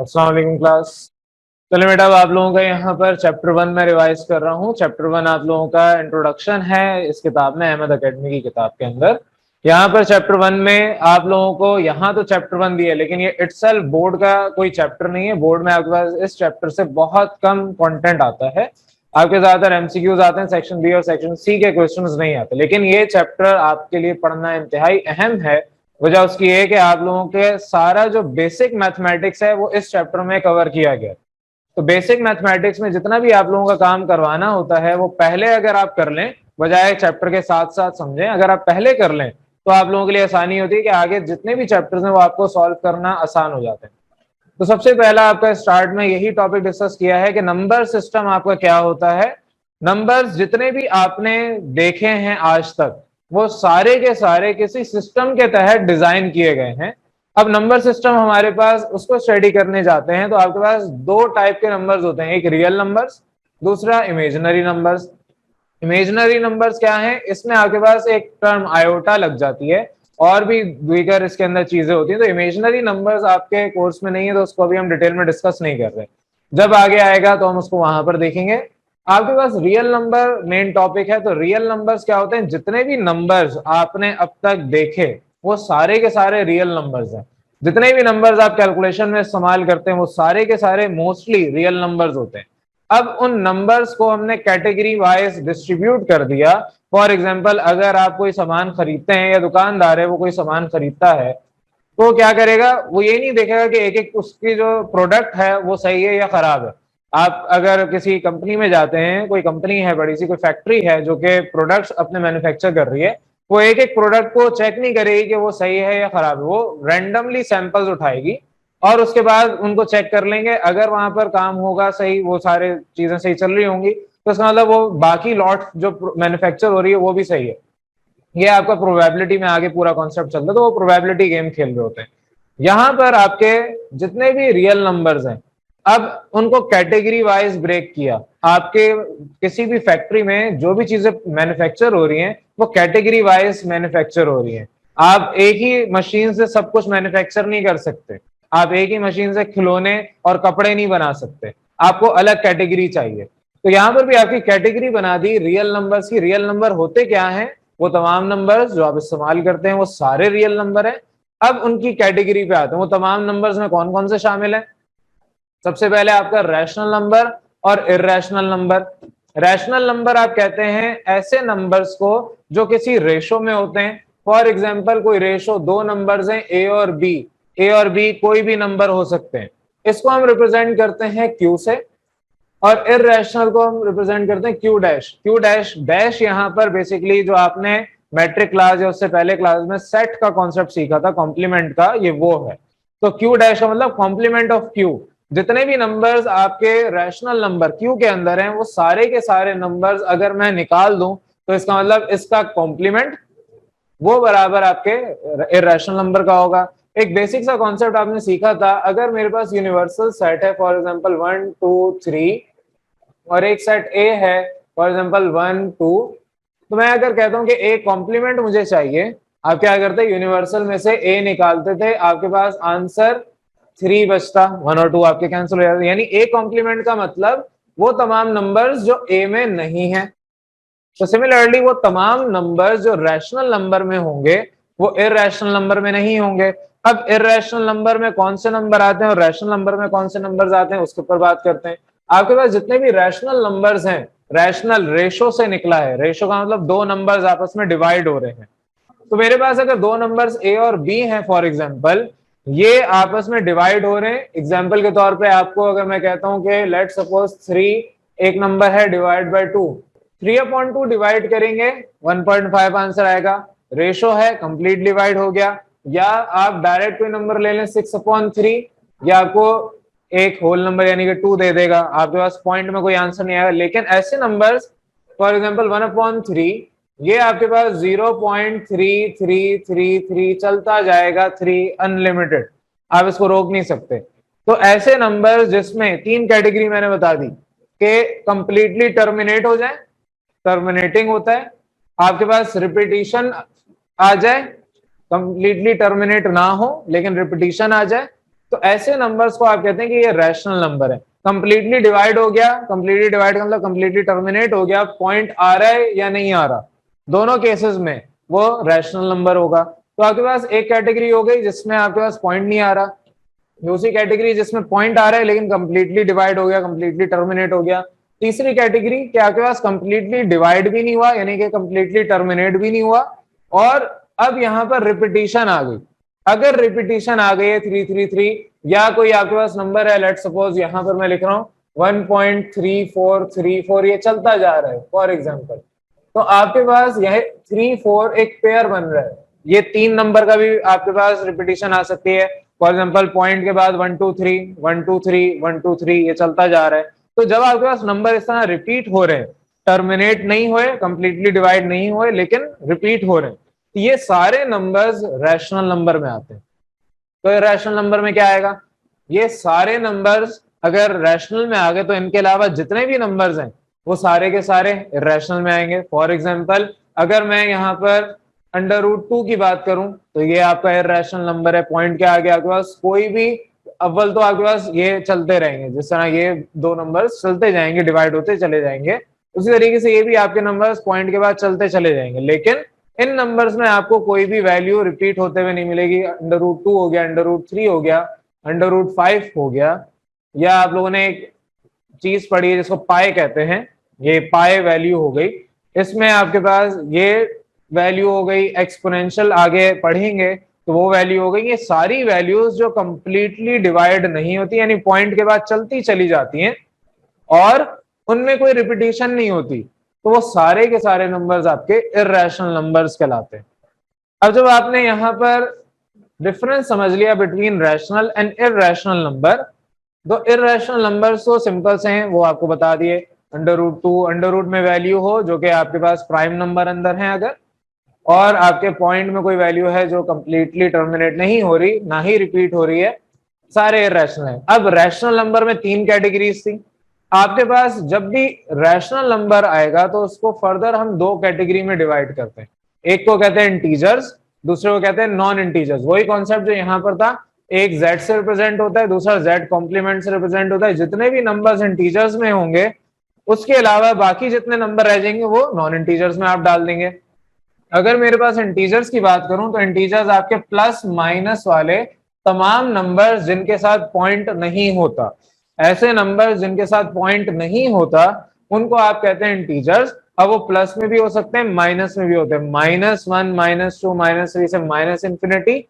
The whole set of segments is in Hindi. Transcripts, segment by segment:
अस्सलाम वालेकुम क्लास। चलिए बेटा, अब आप लोगों का यहाँ पर चैप्टर 1 में रिवाइज कर रहा हूँ। चैप्टर 1 आप लोगों का इंट्रोडक्शन है इस किताब में, अहमद एकेडमी की किताब के अंदर। यहाँ पर चैप्टर 1 में आप लोगों को यहाँ तो चैप्टर 1 दिया है, लेकिन ये इटसेल्फ बोर्ड का कोई चैप्टर नहीं है। बोर्ड में आपके पास इस चैप्टर से बहुत कम कंटेंट आता है। आपके ज्यादातर एमसीक्यूज आते हैं, सेक्शन बी और सेक्शन सी के क्वेश्चंस नहीं आते। लेकिन ये चैप्टर आपके लिए पढ़ना इंतहाई अहम है। वजह उसकी है कि आप लोगों के सारा जो बेसिक मैथमेटिक्स है वो इस चैप्टर में कवर किया गया। तो बेसिक मैथमेटिक्स में जितना भी आप लोगों का काम करवाना होता है वो पहले अगर आप कर लें, बजाय चैप्टर के साथ साथ समझें, अगर आप पहले कर लें तो आप लोगों के लिए आसानी होती है कि आगे जितने भी चैप्टर्स हैं वो आपको सॉल्व करना आसान हो जाते हैं। तो सबसे पहला आपका स्टार्ट में यही टॉपिक डिस्कस किया है कि नंबर सिस्टम आपका क्या होता है। नंबर्स जितने भी आपने देखे हैं आज तक वो सारे के सारे किसी सिस्टम के तहत डिजाइन किए गए हैं। अब नंबर सिस्टम हमारे पास उसको स्टडी करने जाते हैं तो आपके पास दो टाइप के नंबर्स होते हैं, एक रियल नंबर्स, दूसरा इमेजिनरी नंबर्स। इमेजिनरी नंबर्स क्या है, इसमें आपके पास एक टर्म आयोटा लग जाती है और भी दीगर इसके अंदर चीजें होती हैं। तो इमेजिनरी नंबर्स आपके कोर्स में नहीं है तो उसको अभी हम डिटेल में डिस्कस नहीं कर रहे। जब आगे आएगा तो हम उसको वहां पर देखेंगे। आपके पास रियल नंबर मेन टॉपिक है। तो रियल नंबर्स क्या होते हैं, जितने भी नंबर्स आपने अब तक देखे वो सारे के सारे रियल नंबर्स हैं। जितने भी नंबर्स आप कैलकुलेशन में इस्तेमाल करते हैं वो सारे के सारे मोस्टली रियल नंबर्स होते हैं। अब उन नंबर्स को हमने कैटेगरी वाइज डिस्ट्रीब्यूट कर दिया। फॉर एग्जाम्पल, अगर आप कोई सामान खरीदते हैं या दुकानदार है वो कोई सामान खरीदता है तो क्या करेगा, वो ये नहीं देखेगा कि एक एक उसकी जो प्रोडक्ट है वो सही है या खराब है। आप अगर किसी कंपनी में जाते हैं, कोई कंपनी है बड़ी सी, कोई फैक्ट्री है जो कि प्रोडक्ट्स अपने मैन्युफैक्चर कर रही है, वो एक एक प्रोडक्ट को चेक नहीं करेगी कि वो सही है या खराब है। वो रैंडमली सैंपल्स उठाएगी और उसके बाद उनको चेक कर लेंगे। अगर वहां पर काम होगा सही, वो सारे चीजें सही चल रही होंगी, तो इसका मतलब वो बाकी लॉट जो मैन्युफैक्चर हो रही है वो भी सही है। ये आपका प्रोबेबिलिटी में आगे पूरा कॉन्सेप्ट चलता है, तो वो प्रोबेबिलिटी गेम खेल रहे होते हैं। यहां पर आपके जितने भी रियल नंबर्स हैं अब उनको कैटेगरी वाइज ब्रेक किया। आपके किसी भी फैक्ट्री में जो भी चीजें मैन्युफैक्चर हो रही हैं वो कैटेगरी वाइज मैन्युफैक्चर हो रही हैं। आप एक ही मशीन से सब कुछ मैन्युफैक्चर नहीं कर सकते। आप एक ही मशीन से खिलौने और कपड़े नहीं बना सकते, आपको अलग कैटेगरी चाहिए। तो यहां पर भी आपकी कैटेगरी बना दी रियल नंबर्स की। रियल नंबर होते क्या हैं, वो तमाम नंबर्स जो आप इस्तेमाल करते हैं वो सारे रियल नंबर हैं। अब उनकी कैटेगरी पे आते हैं, वो तमाम नंबर्स में कौन कौन से शामिल हैं। सबसे पहले आपका रैशनल नंबर और इर्रेशनल नंबर। रैशनल नंबर आप कहते हैं ऐसे नंबर्स को जो किसी रेशो में होते हैं। फॉर एग्जाम्पल, कोई रेशो दो नंबर्स हैं ए और बी, ए और बी कोई भी नंबर हो सकते हैं, इसको हम रिप्रेजेंट करते हैं क्यू से। और इर्रेशनल को हम रिप्रेजेंट करते हैं Q dash. Q dash dash यहाँ पर बेसिकली जो आपने मैट्रिक क्लास या उससे पहले क्लास में सेट का कॉन्सेप्ट सीखा था, कॉम्प्लीमेंट का, ये वो है। तो क्यू डैश का मतलब कॉम्प्लीमेंट ऑफ क्यू। जितने भी नंबर्स आपके रैशनल नंबर क्यू के अंदर हैं वो सारे के सारे नंबर्स अगर मैं निकाल दूं तो इसका मतलब इसका कॉम्प्लीमेंट वो बराबर आपके इर्रेशनल नंबर का होगा। एक बेसिक सा कॉन्सेप्ट आपने सीखा था, अगर मेरे पास यूनिवर्सल सेट है फॉर एग्जांपल 1 2 3 और एक सेट ए है फॉर एग्जांपल 1 2, तो मैं अगर कहता हूं कि ए कॉम्प्लीमेंट मुझे चाहिए, आप क्या करते, यूनिवर्सल में से ए निकालते थे, आपके पास आंसर 3 बचता, 1 और 2 आपके कैंसिल हो जाते। यानी ए कॉम्प्लीमेंट का मतलब वो तमाम नंबर्स जो ए में नहीं है। तो सिमिलरली वो तमाम नंबर्स जो रैशनल नंबर में होंगे वो इर्रेशनल नंबर में नहीं होंगे। अब इर्रेशनल नंबर में कौन से नंबर आते हैं और रैशनल नंबर में कौन से नंबर्स आते हैं उसके ऊपर बात करते हैं। आपके पास जितने भी रैशनल नंबर्स हैं, रैशनल रेशो से निकला है। रेशो का मतलब दो नंबर्स आपस में डिवाइड हो रहे हैं। तो मेरे पास अगर दो नंबर्स ए और बी हैं फॉर एग्जांपल, ये आपस में डिवाइड हो रहे हैं। एग्जांपल के तौर पे आपको अगर मैं कहता हूं कि लेट सपोज 3 एक नंबर है डिवाइड बाय 2, 3/2 डिवाइड करेंगे 1.5 आंसर आएगा। रेशो है, कंप्लीट डिवाइड हो गया। या आप डायरेक्ट कोई नंबर ले लें 6/3, या आपको एक होल नंबर यानी कि 2 दे देगा, आपके पास पॉइंट में कोई आंसर नहीं आएगा। लेकिन ऐसे नंबर्स फॉर एग्जांपल 1/3, ये आपके पास 0.3333 चलता जाएगा, 3 अनलिमिटेड, आप इसको रोक नहीं सकते। तो ऐसे नंबर जिसमें तीन कैटेगरी मैंने बता दी कि कंप्लीटली टर्मिनेट हो जाए, टर्मिनेटिंग होता है, आपके पास रिपीटिशन आ जाए, कंप्लीटली टर्मिनेट ना हो लेकिन रिपीटिशन आ जाए, तो ऐसे नंबर्स को आप कहते हैं कि ये रैशनल नंबर है। कंप्लीटली डिवाइड हो गया, कंप्लीटली डिवाइड मतलब कंप्लीटली टर्मिनेट हो गया, पॉइंट आ रहा है या नहीं आ रहा, दोनों केसेस में वो रैशनल नंबर होगा। तो आपके पास एक कैटेगरी हो गई जिसमें आपके पास पॉइंट नहीं आ रहा, दूसरी कैटेगरी जिसमें पॉइंट आ रहा है लेकिन कंप्लीटली डिवाइड हो गया, कंप्लीटली टर्मिनेट हो गया, तीसरी कैटेगरी कि आपके पास कंप्लीटली डिवाइड भी नहीं हुआ यानी कि कंप्लीटली टर्मिनेट भी नहीं हुआ, और अब यहां पर रिपीटिशन आ गई। अगर रिपीटिशन आ गई है 333 या कोई आपके पास नंबर है, लेट सपोज यहां पर मैं लिख रहा हूं 1.3434, ये चलता जा रहा है फॉर एग्जाम्पल, तो आपके पास यह 3 4 एक पेयर बन रहा है। ये 3 नंबर का भी आपके पास रिपीटिशन आ सकती है, फॉर एग्जाम्पल पॉइंट के बाद 1 2 3 1 2 3 1 2 3 ये चलता जा रहा है। तो जब आपके पास नंबर इस तरह रिपीट हो रहे हैं, टर्मिनेट नहीं हुए, कंप्लीटली डिवाइड नहीं हुए, लेकिन रिपीट हो रहे हैं, तो ये सारे नंबर्स रैशनल नंबर में आते हैं। तो ये रैशनल नंबर में क्या आएगा, ये सारे नंबर्स अगर रैशनल में आ गए तो इनके अलावा जितने भी नंबर्स हैं वो सारे के सारे इरेशनल में आएंगे। फॉर एग्जाम्पल अगर मैं यहाँ पर √2 की बात करूं तो ये आपका इरेशनल नंबर है, पॉइंट के आगे आपके पास कोई भी, अव्वल तो आपके पास ये चलते रहेंगे, जिस तरह ये दो नंबर्स चलते जाएंगे, डिवाइड होते चले जाएंगे, उसी तरीके से ये भी आपके नंबर्स पॉइंट के बाद चलते चले जाएंगे, लेकिन इन नंबर्स में आपको कोई भी वैल्यू रिपीट होते हुए नहीं मिलेगी। √2 हो गया, √3 हो गया, √5 हो गया, या आप लोगों ने एक चीज पढ़ी है जिसको पाई कहते हैं, ये पाई वैल्यू हो गई, इसमें आपके पास ये वैल्यू हो गई एक्सपोनेंशियल, आगे पढ़ेंगे तो वो वैल्यू हो गई। ये सारी वैल्यूज जो कंप्लीटली डिवाइड नहीं होती यानी पॉइंट के बाद चलती चली जाती हैं और उनमें कोई रिपीटेशन नहीं होती, तो वो सारे के सारे नंबर्स आपके इरेशनल नंबर्स कहलाते हैं। अब जब आपने यहाँ पर डिफरेंस समझ लिया between rational and irrational number, तो इरेशनल नंबर्स तो सिंपल से हैं, वो आपको बता दिए। √2 अंडर रूट में वैल्यू हो जो कि आपके पास प्राइम नंबर अंदर है अगर, और आपके पॉइंट में कोई वैल्यू है जो कंप्लीटली टर्मिनेट नहीं हो रही, ना ही रिपीट हो रही है, सारे इरेशनल है। अब रैशनल नंबर में 3 कैटेगरीज थी आपके पास। जब भी रैशनल नंबर आएगा तो उसको फर्दर हम 2 कैटेगरी में डिवाइड करते हैं, एक को कहते हैं इंटीजर्स, दूसरे को कहते हैं नॉन इंटीजर्स। वही कॉन्सेप्ट जो यहाँ पर था, एक z से रिप्रेजेंट होता है, दूसरा z कॉम्प्लीमेंट से रिप्रेजेंट होता है। जितने भी नंबर्स इंटीजर्स में होंगे उसके अलावा बाकी जितने नंबर रह जाएंगे वो नॉन इंटीजर्स में आप डाल देंगे। अगर मेरे पास इंटीजर्स की बात करूं तो इंटीजर्स आपके प्लस माइनस वाले तमाम नंबर्स जिनके साथ पॉइंट नहीं होता, ऐसे नंबर्स जिनके साथ पॉइंट नहीं होता उनको आप कहते हैं इंटीजर्स। अब वो प्लस में भी हो सकते हैं, माइनस में भी होते हैं, -1 -2 -3 से माइनस इंफिनिटी,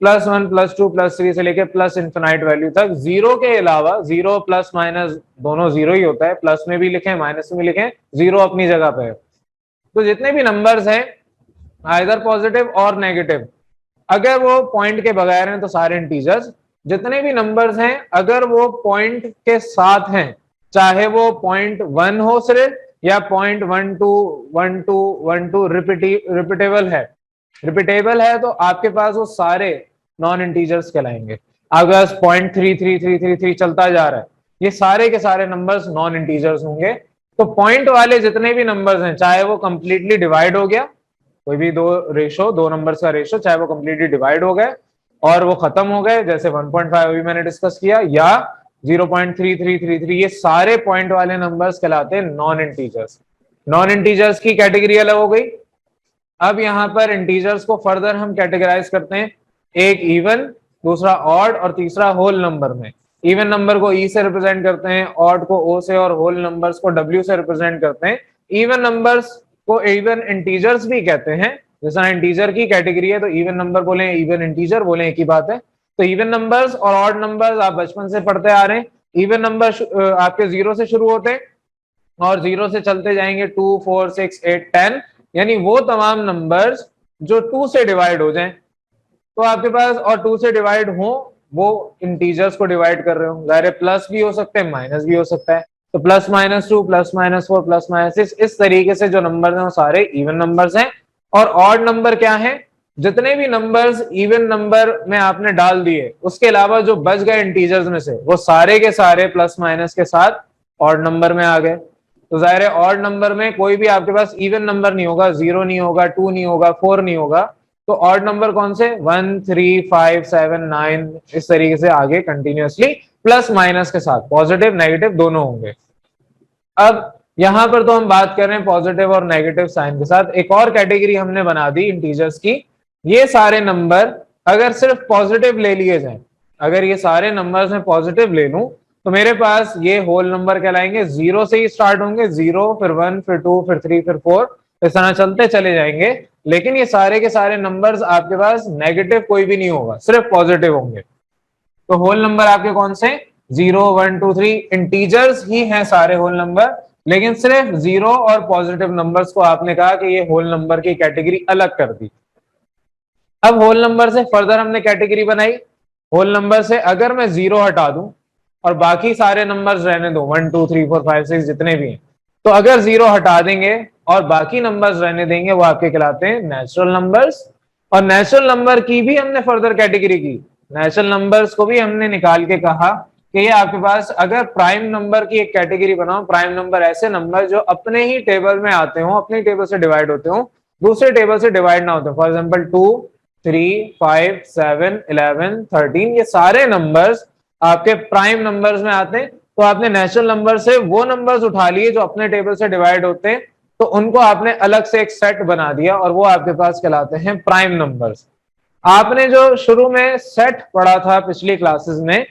+1 +2 +3 से लेके प्लस इन्फिनाइट वैल्यू तक। जीरो के अलावा, जीरो प्लस माइनस दोनों जीरो ही होता है, प्लस में भी लिखें माइनस में भी लिखें, जीरो अपनी जगह पे है। तो जितने भी नंबर्स हैं आइदर पॉजिटिव और नेगेटिव, अगर वो पॉइंट के बगैर हैं तो सारे इंटीजर्स। जितने भी नंबर्स हैं अगर वो पॉइंट के साथ हैं, चाहे वो 0.1 हो सिर्फ या 0.12 रिपीटेबल है तो आपके पास वो सारे नॉन इंटीजर्स कहलाएंगे। अगर 0.33333 चलता जा रहा है, ये सारे के सारे नंबर्स नॉन इंटीजर्स होंगे। तो पॉइंट वाले जितने भी नंबर्स हैं, चाहे वो कंप्लीटली डिवाइड हो गया, कोई भी दो नंबर्स का रेशो, चाहे वो कंप्लीटली डिवाइड हो गए और वो खत्म हो गए, जैसे 1.5 अभी मैंने डिस्कस किया, या 0.3333, ये सारे पॉइंट वाले नंबर्स कहलाते हैं नॉन इंटीजर्स। नॉन इंटीजर्स की कैटेगरी अलग हो गई। अब यहाँ पर इंटीजर्स को फर्दर हम कैटेगराइज करते हैं, एक इवन, दूसरा ऑड और तीसरा होल नंबर में। इवन नंबर को ई से रिप्रेजेंट करते हैं, ऑड को ओ से और होल नंबर्स को डब्ल्यू से रिप्रेजेंट करते हैं। इवन नंबर्स को इवन इंटीजर्स भी कहते हैं, जैसा इंटीजर की कैटेगरी है तो इवन नंबर बोले, इवन इंटीजर बोले, एक ही बात है। तो इवन नंबर्स और ऑड नंबर्स आप बचपन से पढ़ते आ रहे हैं। इवन नंबर आपके 0 से शुरू होते हैं और 0 से चलते जाएंगे 2 4 6 8 10, यानी वो तमाम नंबर्स जो 2 से डिवाइड हो जाएं, तो आपके पास, और 2 से डिवाइड हो वो इंटीजर्स को डिवाइड कर रहे हो, जाहिर प्लस भी हो सकते हैं माइनस भी हो सकता है। तो +-2 +-4 +-6, इस तरीके से जो नंबर्स हैं वो सारे इवन नंबर्स हैं। और ऑड नंबर क्या है, जितने भी नंबर्स इवन नंबर में आपने डाल दिए उसके अलावा जो बच गए इंटीजर्स में से, वो सारे के सारे प्लस माइनस के साथ ऑड नंबर में आ गए। तो जाहिर है ऑड नंबर में कोई भी आपके पास इवन नंबर नहीं होगा, 0 नहीं होगा, 2 नहीं होगा, 4 नहीं होगा, तो ऑड नंबर कौन से 1 3 5 7 9 इस तरीके से आगे कंटिन्यूअसली प्लस माइनस के साथ पॉजिटिव नेगेटिव दोनों होंगे। अब यहां पर तो हम बात कर रहे हैं पॉजिटिव और नेगेटिव साइन के साथ। एक और कैटेगरी हमने बना दी इंटीजर्स की, ये सारे नंबर अगर सिर्फ पॉजिटिव ले लिए जाएं, अगर ये सारे नंबर्स में पॉजिटिव ले लूं तो मेरे पास ये होल नंबर कहलाएंगे। जीरो से ही स्टार्ट होंगे, जीरो फिर 1 फिर 2 फिर 3 फिर 4 इस तरह चलते चले जाएंगे। लेकिन ये सारे के सारे नंबर्स आपके पास नेगेटिव कोई भी नहीं होगा, सिर्फ पॉजिटिव होंगे। तो होल नंबर आपके कौन से 0 1 2 3 इंटीजर्स ही हैं सारे होल नंबर, लेकिन सिर्फ जीरो और पॉजिटिव नंबर्स को आपने कहा कि ये होल नंबर की कैटेगरी अलग कर दी। अब होल नंबर से फर्दर हमने कैटेगरी बनाई। होल नंबर से अगर मैं जीरो हटा दूं और बाकी सारे नंबर्स रहने दो 1 2 3 4 5 6 जितने भी हैं, तो अगर जीरो हटा देंगे और बाकी नंबर्स रहने देंगे वो आपके कहलाते हैं नेचुरल नंबर्स। और नेचुरल नंबर की भी हमने फर्दर कैटेगरी की। नेचुरल नंबर्स को भी हमने निकाल के कहा कि ये आपके पास अगर प्राइम नंबर की एक कैटेगरी बनाओ, प्राइम नंबर ऐसे नंबर जो अपने ही टेबल में आते हो, अपने टेबल से डिवाइड होते हो, दूसरे टेबल से डिवाइड ना होते। फॉर एग्जाम्पल 2 3 5 7 11 13 ये सारे नंबर्स आपके प्राइम नंबर्स में आते हैं। तो आपने नेचुरल नंबर से वो नंबर्स उठा लिए जो अपने टेबल से डिवाइड होते हैं, तो उनको आपने अलग से एक सेट बना दिया और वो आपके पास कहलाते हैं प्राइम नंबर्स। आपने जो शुरू में सेट पढ़ा था पिछली क्लासेस में,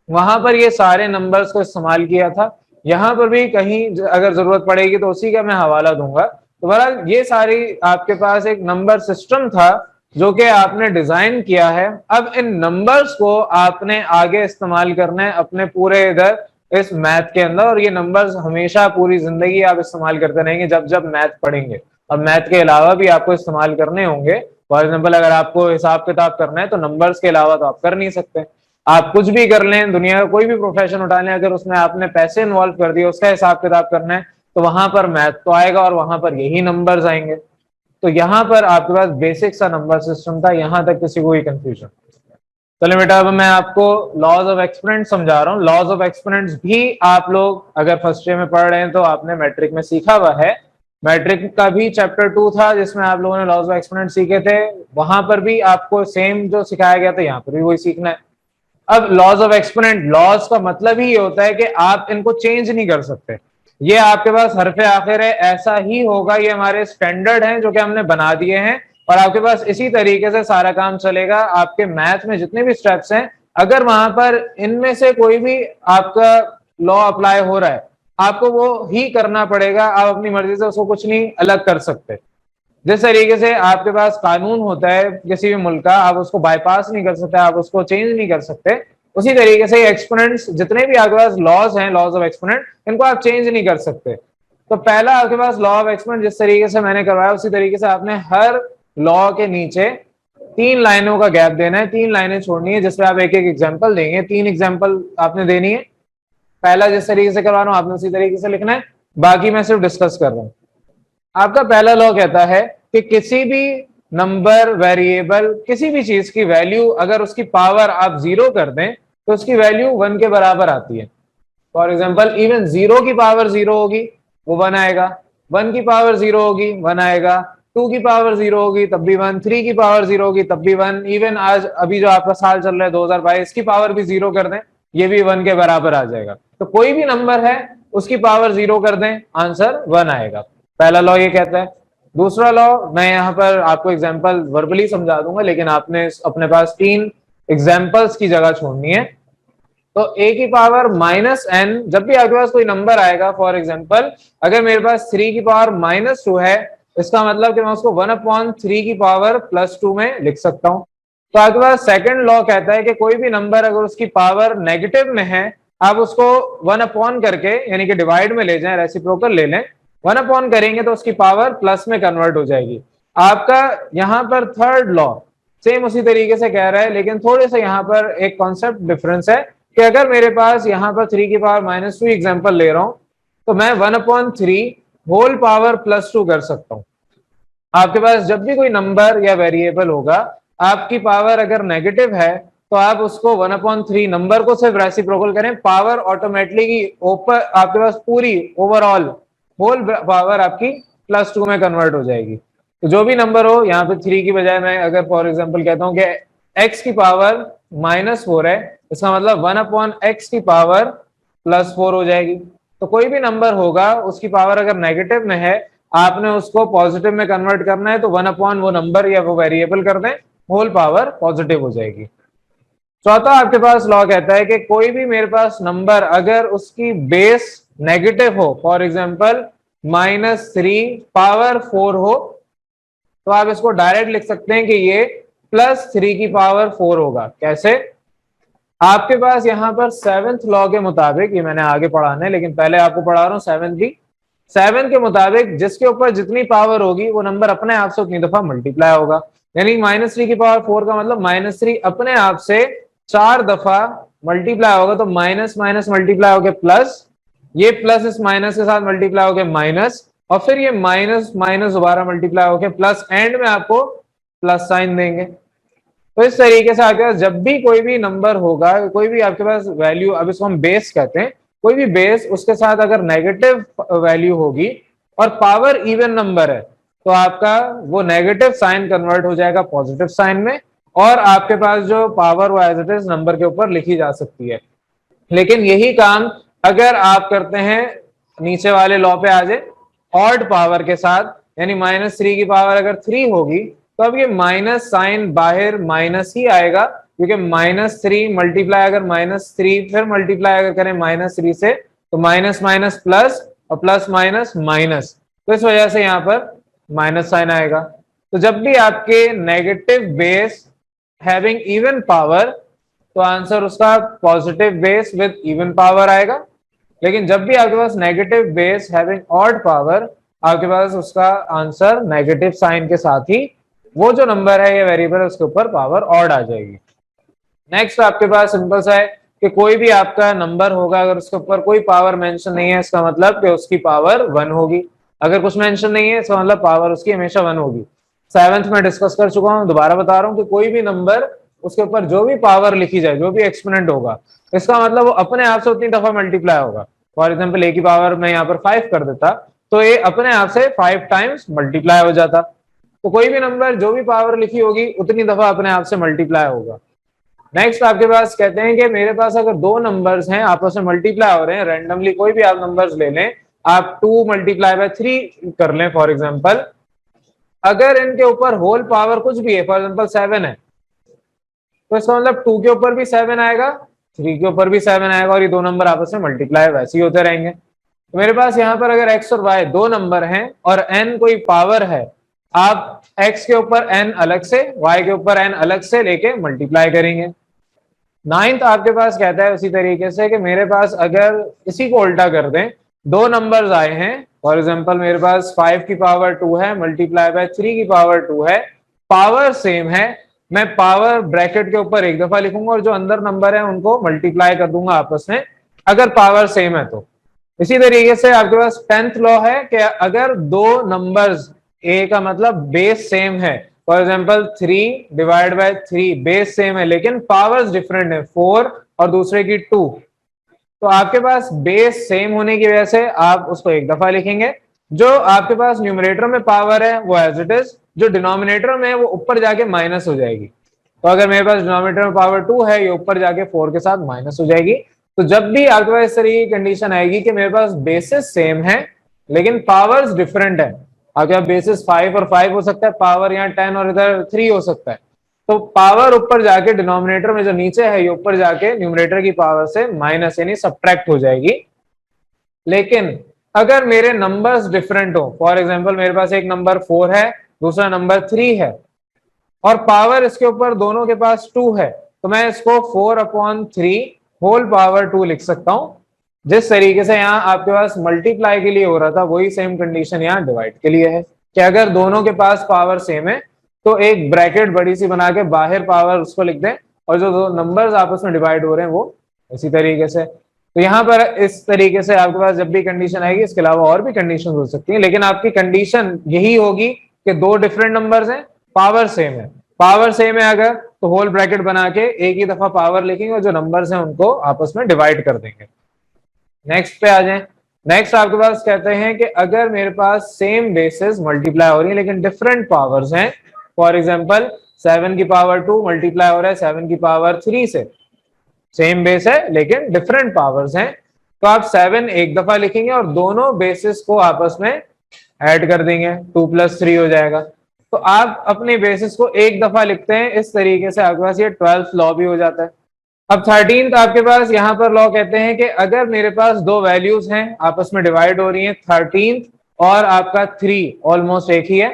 वहां पर ये सारे नंबर्स को इस्तेमाल किया था। यहां पर भी कहीं अगर जरूरत पड़ेगी तो उसी का मैं हवाला दूंगा। तो बहरहाल ये सारी आपके पास एक नंबर सिस्टम था जो कि आपने डिजाइन किया है। अब इन नंबर्स को आपने आगे इस्तेमाल करना है अपने पूरे इधर इस मैथ के अंदर, और ये नंबर्स हमेशा पूरी जिंदगी आप इस्तेमाल करते रहेंगे जब जब मैथ पढ़ेंगे। और मैथ के अलावा भी आपको इस्तेमाल करने होंगे। फॉर एग्जाम्पल अगर आपको हिसाब किताब करना है तो नंबर्स के अलावा तो आप कर नहीं सकते। आप कुछ भी कर लें, दुनिया का कोई भी प्रोफेशन उठा लें, अगर उसमें आपने पैसे इन्वॉल्व कर दिए, उसका हिसाब किताब करना है, तो वहां पर मैथ तो आएगा और वहां पर यही नंबर्स आएंगे। तो यहाँ पर आपके पास बेसिक सा नंबर सिस्टम था। यहां तक किसी को कंफ्यूजन? चलिए बेटा, अब मैं आपको लॉज ऑफ एक्सपोनेंट समझा रहा हूँ। लॉज ऑफ एक्सपोनेंट्स भी आप लोग अगर फर्स्ट ईयर में पढ़ रहे हैं तो आपने मैट्रिक में सीखा हुआ है। मैट्रिक का भी चैप्टर 2 था जिसमें आप लोगों ने लॉज ऑफ एक्सपोनेंट सीखे थे। वहां पर भी आपको सेम जो सिखाया गया था यहाँ पर भी वही सीखना है। अब लॉज ऑफ एक्सपोनेंट, लॉज का मतलब ही ये होता है कि आप इनको चेंज नहीं कर सकते। ये आपके पास हरफे आखिर है, ऐसा ही होगा, ये हमारे स्टैंडर्ड हैं जो कि हमने बना दिए हैं, और आपके पास इसी तरीके से सारा काम चलेगा। आपके मैथ में जितने भी स्टेप्स हैं, अगर वहां पर इनमें से कोई भी आपका लॉ अप्लाई हो रहा है, आपको वो ही करना पड़ेगा। आप अपनी मर्जी से उसको कुछ नहीं अलग कर सकते। जिस तरीके से आपके पास कानून होता है किसी भी मुल्क का, आप उसको बाईपास नहीं कर सकते, आप उसको चेंज नहीं कर सकते। उसी तरीके से एक्सपोनेंट्स जितने भी आपके पास लॉज हैं, लॉज ऑफ एक्सपोनेंट, इनको आप चेंज नहीं कर सकते। तो पहला आपके पास लॉ ऑफ एक्सपोनेंट जिस तरीके से मैंने करवाया उसी तरीके से आपने हर लॉ के नीचे 3 लाइनों का गैप देना है, 3 लाइनें छोड़नी है जिसपे आप एक एक एग्जाम्पल देंगे। 3 एग्जाम्पल आपने देनी है। पहला जिस तरीके से करवा रहा हूं आपने उसी तरीके से लिखना है, बाकी मैं सिर्फ डिस्कस कर रहा हूं। आपका पहला लॉ कहता है कि किसी भी नंबर, वेरिएबल, किसी भी चीज की वैल्यू अगर उसकी पावर आप 0 कर दें तो उसकी वैल्यू 1 के बराबर आती है। फॉर एग्जाम्पल इवन 0 की पावर 0 होगी वो 1 आएगा, 1 की पावर 0 होगी 1 आएगा, 2 की पावर 0 होगी तब भी 1, 3 की पावर 0 होगी तब भी 1, इवन आज अभी जो आपका साल चल रहा है 2022 की पावर भी 0 कर दें ये भी 1 के बराबर आ जाएगा। तो कोई भी नंबर है उसकी पावर 0 कर दें, आंसर 1 आएगा। पहला लॉ ये कहता है। दूसरा लॉ मैं यहाँ पर आपको एग्जाम्पल वर्बली समझा दूंगा, लेकिन आपने अपने पास 3 एग्जाम्पल्स की जगह छोड़नी है। तो a की पावर -n, जब भी आपके पास कोई नंबर आएगा, फॉर एग्जाम्पल अगर मेरे पास 3 की पावर -2 है, इसका मतलब कि मैं उसको 1/3 की पावर +2 में लिख सकता हूं। तो आपके पास सेकंड लॉ कहता है कि कोई भी नंबर अगर उसकी पावर नेगेटिव में है, आप उसको 1 करके यानी कि डिवाइड में ले जाएं, रेसिप्रोकल ले लें, 1 करेंगे तो उसकी पावर प्लस में कन्वर्ट हो जाएगी। आपका यहाँ पर थर्ड लॉ सेम उसी तरीके से कह रहा है, लेकिन थोड़े से यहाँ पर एक कॉन्सेप्ट डिफरेंस है कि अगर मेरे पास यहाँ पर 3 की पावर -2 एग्जाम्पल ले रहा हूं तो मैं 1/3 होल पावर +2 कर सकता हूं। आपके पास जब भी कोई नंबर या वेरिएबल होगा, आपकी पावर अगर नेगेटिव है तो आप उसको 1/3 नंबर को सिर्फ रेसिप्रोकल करें, पावर ऑटोमेटिकली ऊपर आपके पास पूरी ओवरऑल होल पावर आपकी +2 में कन्वर्ट हो जाएगी। तो जो भी नंबर हो, यहाँ पे 3 की बजाय मैं अगर फॉर एग्जाम्पल कहता हूँ कि x की पावर -4 है, इसका मतलब 1/x की पावर +4 हो जाएगी। तो कोई भी नंबर होगा उसकी पावर अगर नेगेटिव में है, आपने उसको पॉजिटिव में कन्वर्ट करना है, तो 1/ वो नंबर या वो वेरिएबल कर दें, होल पावर पॉजिटिव हो जाएगी। चौथा आपके पास लॉ कहता है कि कोई भी मेरे पास नंबर अगर उसकी बेस नेगेटिव हो, फॉर एग्जाम्पल -3 पावर 4 हो, तो आप इसको डायरेक्ट लिख सकते हैं कि ये +3 की पावर 4 होगा। कैसे? आपके पास यहाँ पर 7th लॉ के मुताबिक, ये मैंने आगे पढ़ाना है लेकिन पहले आपको पढ़ा रहा हूँ 7th भी। 7 के मुताबिक जिसके ऊपर जितनी पावर होगी वो नंबर अपने आप से उतनी दफा मल्टीप्लाई होगा। यानी -3 की पावर 4 का मतलब -3 अपने आप से 4 दफा मल्टीप्लाई होगा। तो माइनस माइनस मल्टीप्लाई हो गया प्लस, ये प्लस इस माइनस के साथ मल्टीप्लाई हो गया माइनस, और फिर ये माइनस माइनस दोबारा मल्टीप्लाई हो गया प्लस, एंड में आपको प्लस साइन देंगे। तो इस तरीके से आपके पास जब भी कोई भी नंबर होगा, कोई भी आपके पास वैल्यू, अब इसको हम बेस कहते हैं, कोई भी बेस उसके साथ अगर नेगेटिव वैल्यू होगी और पावर इवन नंबर है, तो आपका वो नेगेटिव साइन कन्वर्ट हो जाएगा पॉजिटिव साइन में, और आपके पास जो पावर वो एज इट इज नंबर के ऊपर लिखी जा सकती है। लेकिन यही काम अगर आप करते हैं, नीचे वाले लॉ पे आ जाए, ऑड पावर के साथ, यानी -3 की पावर अगर 3 होगी, तो अब ये माइनस साइन बाहर माइनस ही आएगा, क्योंकि -3 मल्टीप्लाई अगर -3 फिर मल्टीप्लाई अगर करें -3 से, तो माइनस माइनस प्लस और प्लस माइनस माइनस, तो इस वजह से यहाँ पर माइनस साइन आएगा। तो जब भी आपके negative base having even power, तो आंसर उसका positive base with even power आएगा। लेकिन जब भी आपके पास negative base having odd power, आपके पास उसका आंसर नेगेटिव साइन के साथ ही वो जो नंबर है या वेरिएबल उसके ऊपर पावर ऑड आ जाएगी। नेक्स्ट आपके पास सिंपल सा है कि कोई भी आपका नंबर होगा, अगर उसके ऊपर कोई पावर मेंशन नहीं है, इसका मतलब कि उसकी पावर 1 होगी। अगर कुछ मेंशन नहीं है, इसका मतलब पावर उसकी हमेशा 1 होगी। 7th में डिस्कस कर चुका हूं, दोबारा बता रहा हूं कि कोई भी नंबर उसके ऊपर जो भी पावर लिखी जाए, जो भी एक्सपोनेंट होगा, इसका मतलब वो अपने आप से उतनी दफा मल्टीप्लाई होगा। फॉर एग्जाम्पल ए की पावर मैं यहाँ पर 5 कर देता, तो ये अपने आप से 5 टाइम्स मल्टीप्लाई हो जाता। तो कोई भी नंबर जो भी पावर लिखी होगी उतनी दफा अपने आप से मल्टीप्लाई होगा। नेक्स्ट आपके पास कहते हैं कि मेरे पास अगर दो नंबर्स हैं, आपस में मल्टीप्लाई हो रहे हैं, रैंडमली कोई भी आप नंबर्स ले लें, आप 2 मल्टीप्लाई बाय 3 कर लें फॉर एग्जाम्पल, अगर इनके ऊपर होल पावर कुछ भी है, फॉर एग्जाम्पल 7 है, तो इसका मतलब 2 के ऊपर भी 7 आएगा, 3 के ऊपर भी 7 आएगा, और ये दो नंबर आपस में मल्टीप्लाई वैसे ही होते रहेंगे। तो मेरे पास यहाँ पर अगर x और y दो नंबर हैं और n कोई पावर है, आप x के ऊपर n अलग से, y के ऊपर n अलग से लेके मल्टीप्लाई करेंगे। 9th आपके पास कहता है उसी तरीके से कि मेरे पास अगर इसी को उल्टा कर दें, दो नंबर्स आए हैं, फॉर एग्जांपल मेरे पास 5 की पावर 2 है मल्टीप्लाई बाय 3 की पावर 2 है, पावर सेम है, मैं पावर ब्रैकेट के ऊपर एक दफा लिखूंगा और जो अंदर नंबर है उनको मल्टीप्लाई कर दूंगा आपस में, अगर पावर सेम है तो। इसी तरीके से आपके पास 10th लॉ है कि अगर दो नंबर्स, ए का मतलब बेस सेम है, for example 3 divide by 3 base same है लेकिन पावर्स डिफरेंट है, 4 और दूसरे की 2, तो आपके पास बेस सेम होने की वजह से आप उसको एक दफा लिखेंगे, जो आपके पास न्यूमरेटर में पावर है वो एज इट इज, जो डिनोमिनेटर में है वो ऊपर जाके माइनस हो जाएगी। तो अगर मेरे पास डिनोमिनेटर में पावर 2 है, ये ऊपर जाके 4 के साथ माइनस हो जाएगी। तो जब भी आपके पास इस तरीके की कंडीशन आएगी कि मेरे पास बेसिस सेम है लेकिन पावर्स डिफरेंट है, आपके पास बेसिस 5 और 5 हो सकता है, पावर यहाँ 10 और इधर 3 हो सकता है, तो पावर ऊपर जाके डिनोमिनेटर में जो नीचे है ये ऊपर जाके न्यूमरेटर की पावर से माइनस यानी सब्ट्रैक्ट हो जाएगी। लेकिन अगर मेरे नंबर्स डिफरेंट हो, फॉर एग्जांपल मेरे पास एक नंबर 4 है, दूसरा नंबर 3 है, और पावर इसके ऊपर दोनों के पास 2 है, तो मैं इसको 4/3 होल पावर 2 लिख सकता हूं। जिस तरीके से यहाँ आपके पास मल्टीप्लाई के लिए हो रहा था, वही सेम कंडीशन यहाँ डिवाइड के लिए है कि अगर दोनों के पास पावर सेम है तो एक ब्रैकेट बड़ी सी बना के बाहर पावर उसको लिख दें, और जो दो नंबर्स आपस में डिवाइड हो रहे हैं वो इसी तरीके से। तो यहाँ पर इस तरीके से आपके पास जब भी कंडीशन आएगी, इसके अलावा और भी कंडीशन हो सकती है, लेकिन आपकी कंडीशन यही होगी कि दो डिफरेंट नंबर्स हैं, पावर सेम है, पावर सेम है अगर तो होल ब्रैकेट बना के एक ही दफा पावर लिखेंगे और जो नंबर्स हैं उनको आपस में डिवाइड कर देंगे। नेक्स्ट पे आ जाएं, नेक्स्ट आपके पास कहते हैं कि अगर मेरे पास सेम बेसिस मल्टीप्लाई हो रही है लेकिन डिफरेंट पावर्स हैं, फॉर एग्जांपल 7 की पावर 2 मल्टीप्लाई हो रहा है 7 की पावर 3 से, सेम बेस है लेकिन डिफरेंट पावर्स हैं, तो आप 7 एक दफा लिखेंगे और दोनों बेसिस को आपस में ऐड कर देंगे, 2 + 3 हो जाएगा। तो आप अपने बेसिस को एक दफा लिखते हैं, इस तरीके से आपके पास ये 12th लॉ भी हो जाता है। अब 13th आपके पास यहाँ पर लॉ कहते हैं कि अगर मेरे पास दो वैल्यूज हैं आपस में डिवाइड हो रही हैं, 13th और आपका 3 ऑलमोस्ट एक ही है,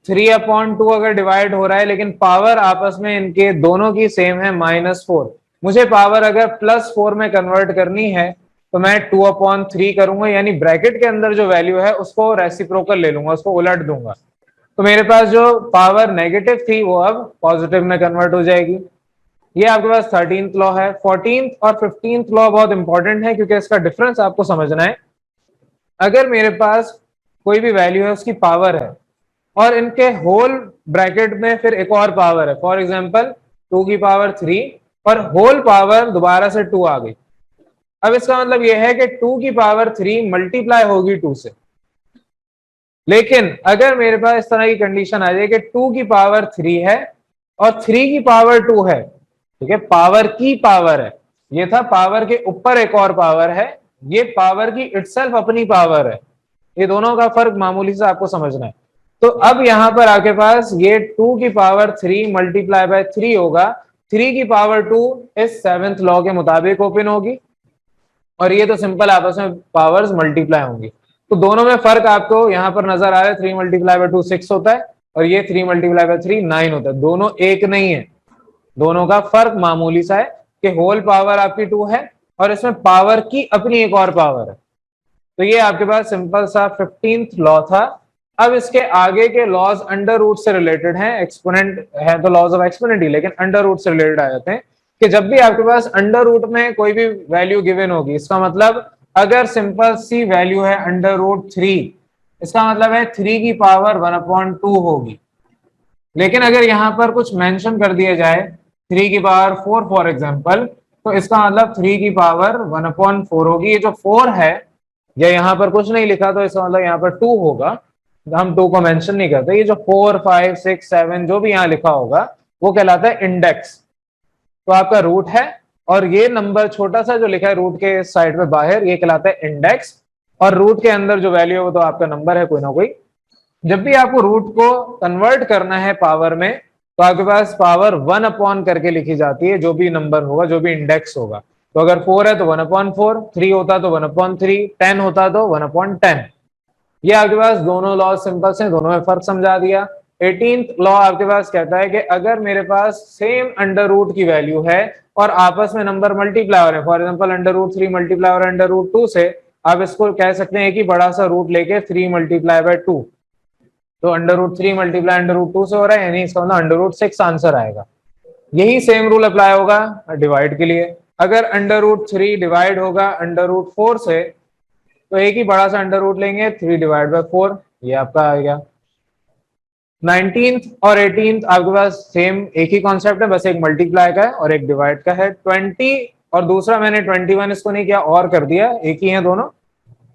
3/2 अगर डिवाइड हो रहा है लेकिन पावर आपस में इनके दोनों की सेम है -4, मुझे पावर अगर +4 में कन्वर्ट करनी है तो मैं 2/3 करूंगा, यानी ब्रैकेट के अंदर जो वैल्यू है उसको रेसिप्रोकल ले लूंगा, उसको उलट दूंगा, तो मेरे पास जो पावर नेगेटिव थी वो अब पॉजिटिव में कन्वर्ट हो जाएगी। ये आपके पास 13th लॉ है। 14th और 15th लॉ बहुत इंपॉर्टेंट है क्योंकि इसका डिफरेंस आपको समझना है। अगर मेरे पास कोई भी वैल्यू है उसकी पावर है और इनके होल ब्रैकेट में फिर एक और पावर है, फॉर एग्जांपल 2 की पावर 3 और होल पावर दोबारा से 2 आ गई, अब इसका मतलब यह है कि 2 की पावर 3 मल्टीप्लाई होगी 2 से। लेकिन अगर मेरे पास इस तरह की कंडीशन आ जाए कि 2 की पावर 3 है और 3 की पावर 2 है, ठीक है, पावर की पावर है, ये था पावर के ऊपर एक और पावर है, ये पावर की इटसेल्फ अपनी पावर है, ये दोनों का फर्क मामूली से आपको समझना है। तो अब यहां पर आपके पास ये 2 की पावर 3 मल्टीप्लाई बाय 3 होगा, 3 की पावर 2 इस 7th लॉ के मुताबिक ओपन होगी और ये तो सिंपल आपस में पावर्स मल्टीप्लाई होंगी, तो दोनों में फर्क आपको यहां पर नजर आ रहा है, 3 मल्टीप्लाई बाय 2 6 होता है और ये 3 मल्टीप्लाई बाय 3 9 होता है, दोनों एक नहीं है, दोनों का फर्क मामूली सा है कि होल पावर आपकी 2 है और इसमें पावर की अपनी एक और पावर है। तो ये आपके पास सिंपल सा 15th लॉ था। अब इसके आगे के लॉज अंडर रूट से रिलेटेड हैं, एक्सपोनेंट है तो लॉज ऑफ एक्सपोनेंट ही, लेकिन अंडर रूट से रिलेटेड आ जाते हैं कि जब भी आपके पास अंडर रूट में कोई भी वैल्यू गिवन होगी, इसका मतलब अगर सिंपल सी वैल्यू है √3, इसका मतलब है 3 की पावर 1/2 होगी। लेकिन अगर यहां पर कुछ मेंशन कर दिया जाए 3 की पावर 4 फॉर एग्जांपल, तो इसका मतलब 3 की पावर 1/4 होगी। ये जो 4 है या यहाँ पर कुछ नहीं लिखा तो इसका मतलब यहाँ पर 2 होगा, हम 2 को मेंशन नहीं करते, ये जो 4 5 6 7 जो भी यहाँ लिखा होगा वो कहलाता है इंडेक्स, तो आपका रूट है, और ये नंबर छोटा सा जो लिखा है रूट के साइड में बाहर ये कहलाता है इंडेक्स, और रूट के अंदर जो वैल्यू है वो तो आपका नंबर है कोई ना कोई। जब भी आपको रूट को कन्वर्ट करना है पावर में तो आपके पास पावर 1 करके लिखी जाती है, जो भी नंबर होगा, जो भी इंडेक्स होगा, तो अगर 4 है तो 1/4, 3 होता तो 1/3, 10 होता तो 1/10। ये आपके पास दोनों लॉ सिंपल से, दोनों में फर्क समझा दिया। 18th लॉ आपके पास कहता है कि अगर मेरे पास सेम अंडर रूट की वैल्यू है और आपस में नंबर मल्टीप्लाई हो रहे हैं, फॉर एग्जांपल √3 मल्टीप्लाई हो रहा है √2 से, आप इसको कह सकते हैं कि बड़ा सा रूट लेके 3 मल्टीप्लाई बाय 2, तो √3 मल्टीप्लाई √2 से हो रहा है, यानी इसका मतलब √6 आंसर आएगा। यही सेम रूल अप्लाई होगा डिवाइड के लिए, अगर √3 डिवाइड होगा √4 से तो एक ही बड़ा सा अंडर रूट लेंगे, 3 डिवाइड बाय 4, ये आपका आ गया। 19th और 18th आपके पास सेम एक ही कॉन्सेप्ट है, बस एक मल्टीप्लाई का है और एक डिवाइड का है। 20 और दूसरा मैंने 21 इसको नहीं किया और कर दिया, एक ही है दोनों।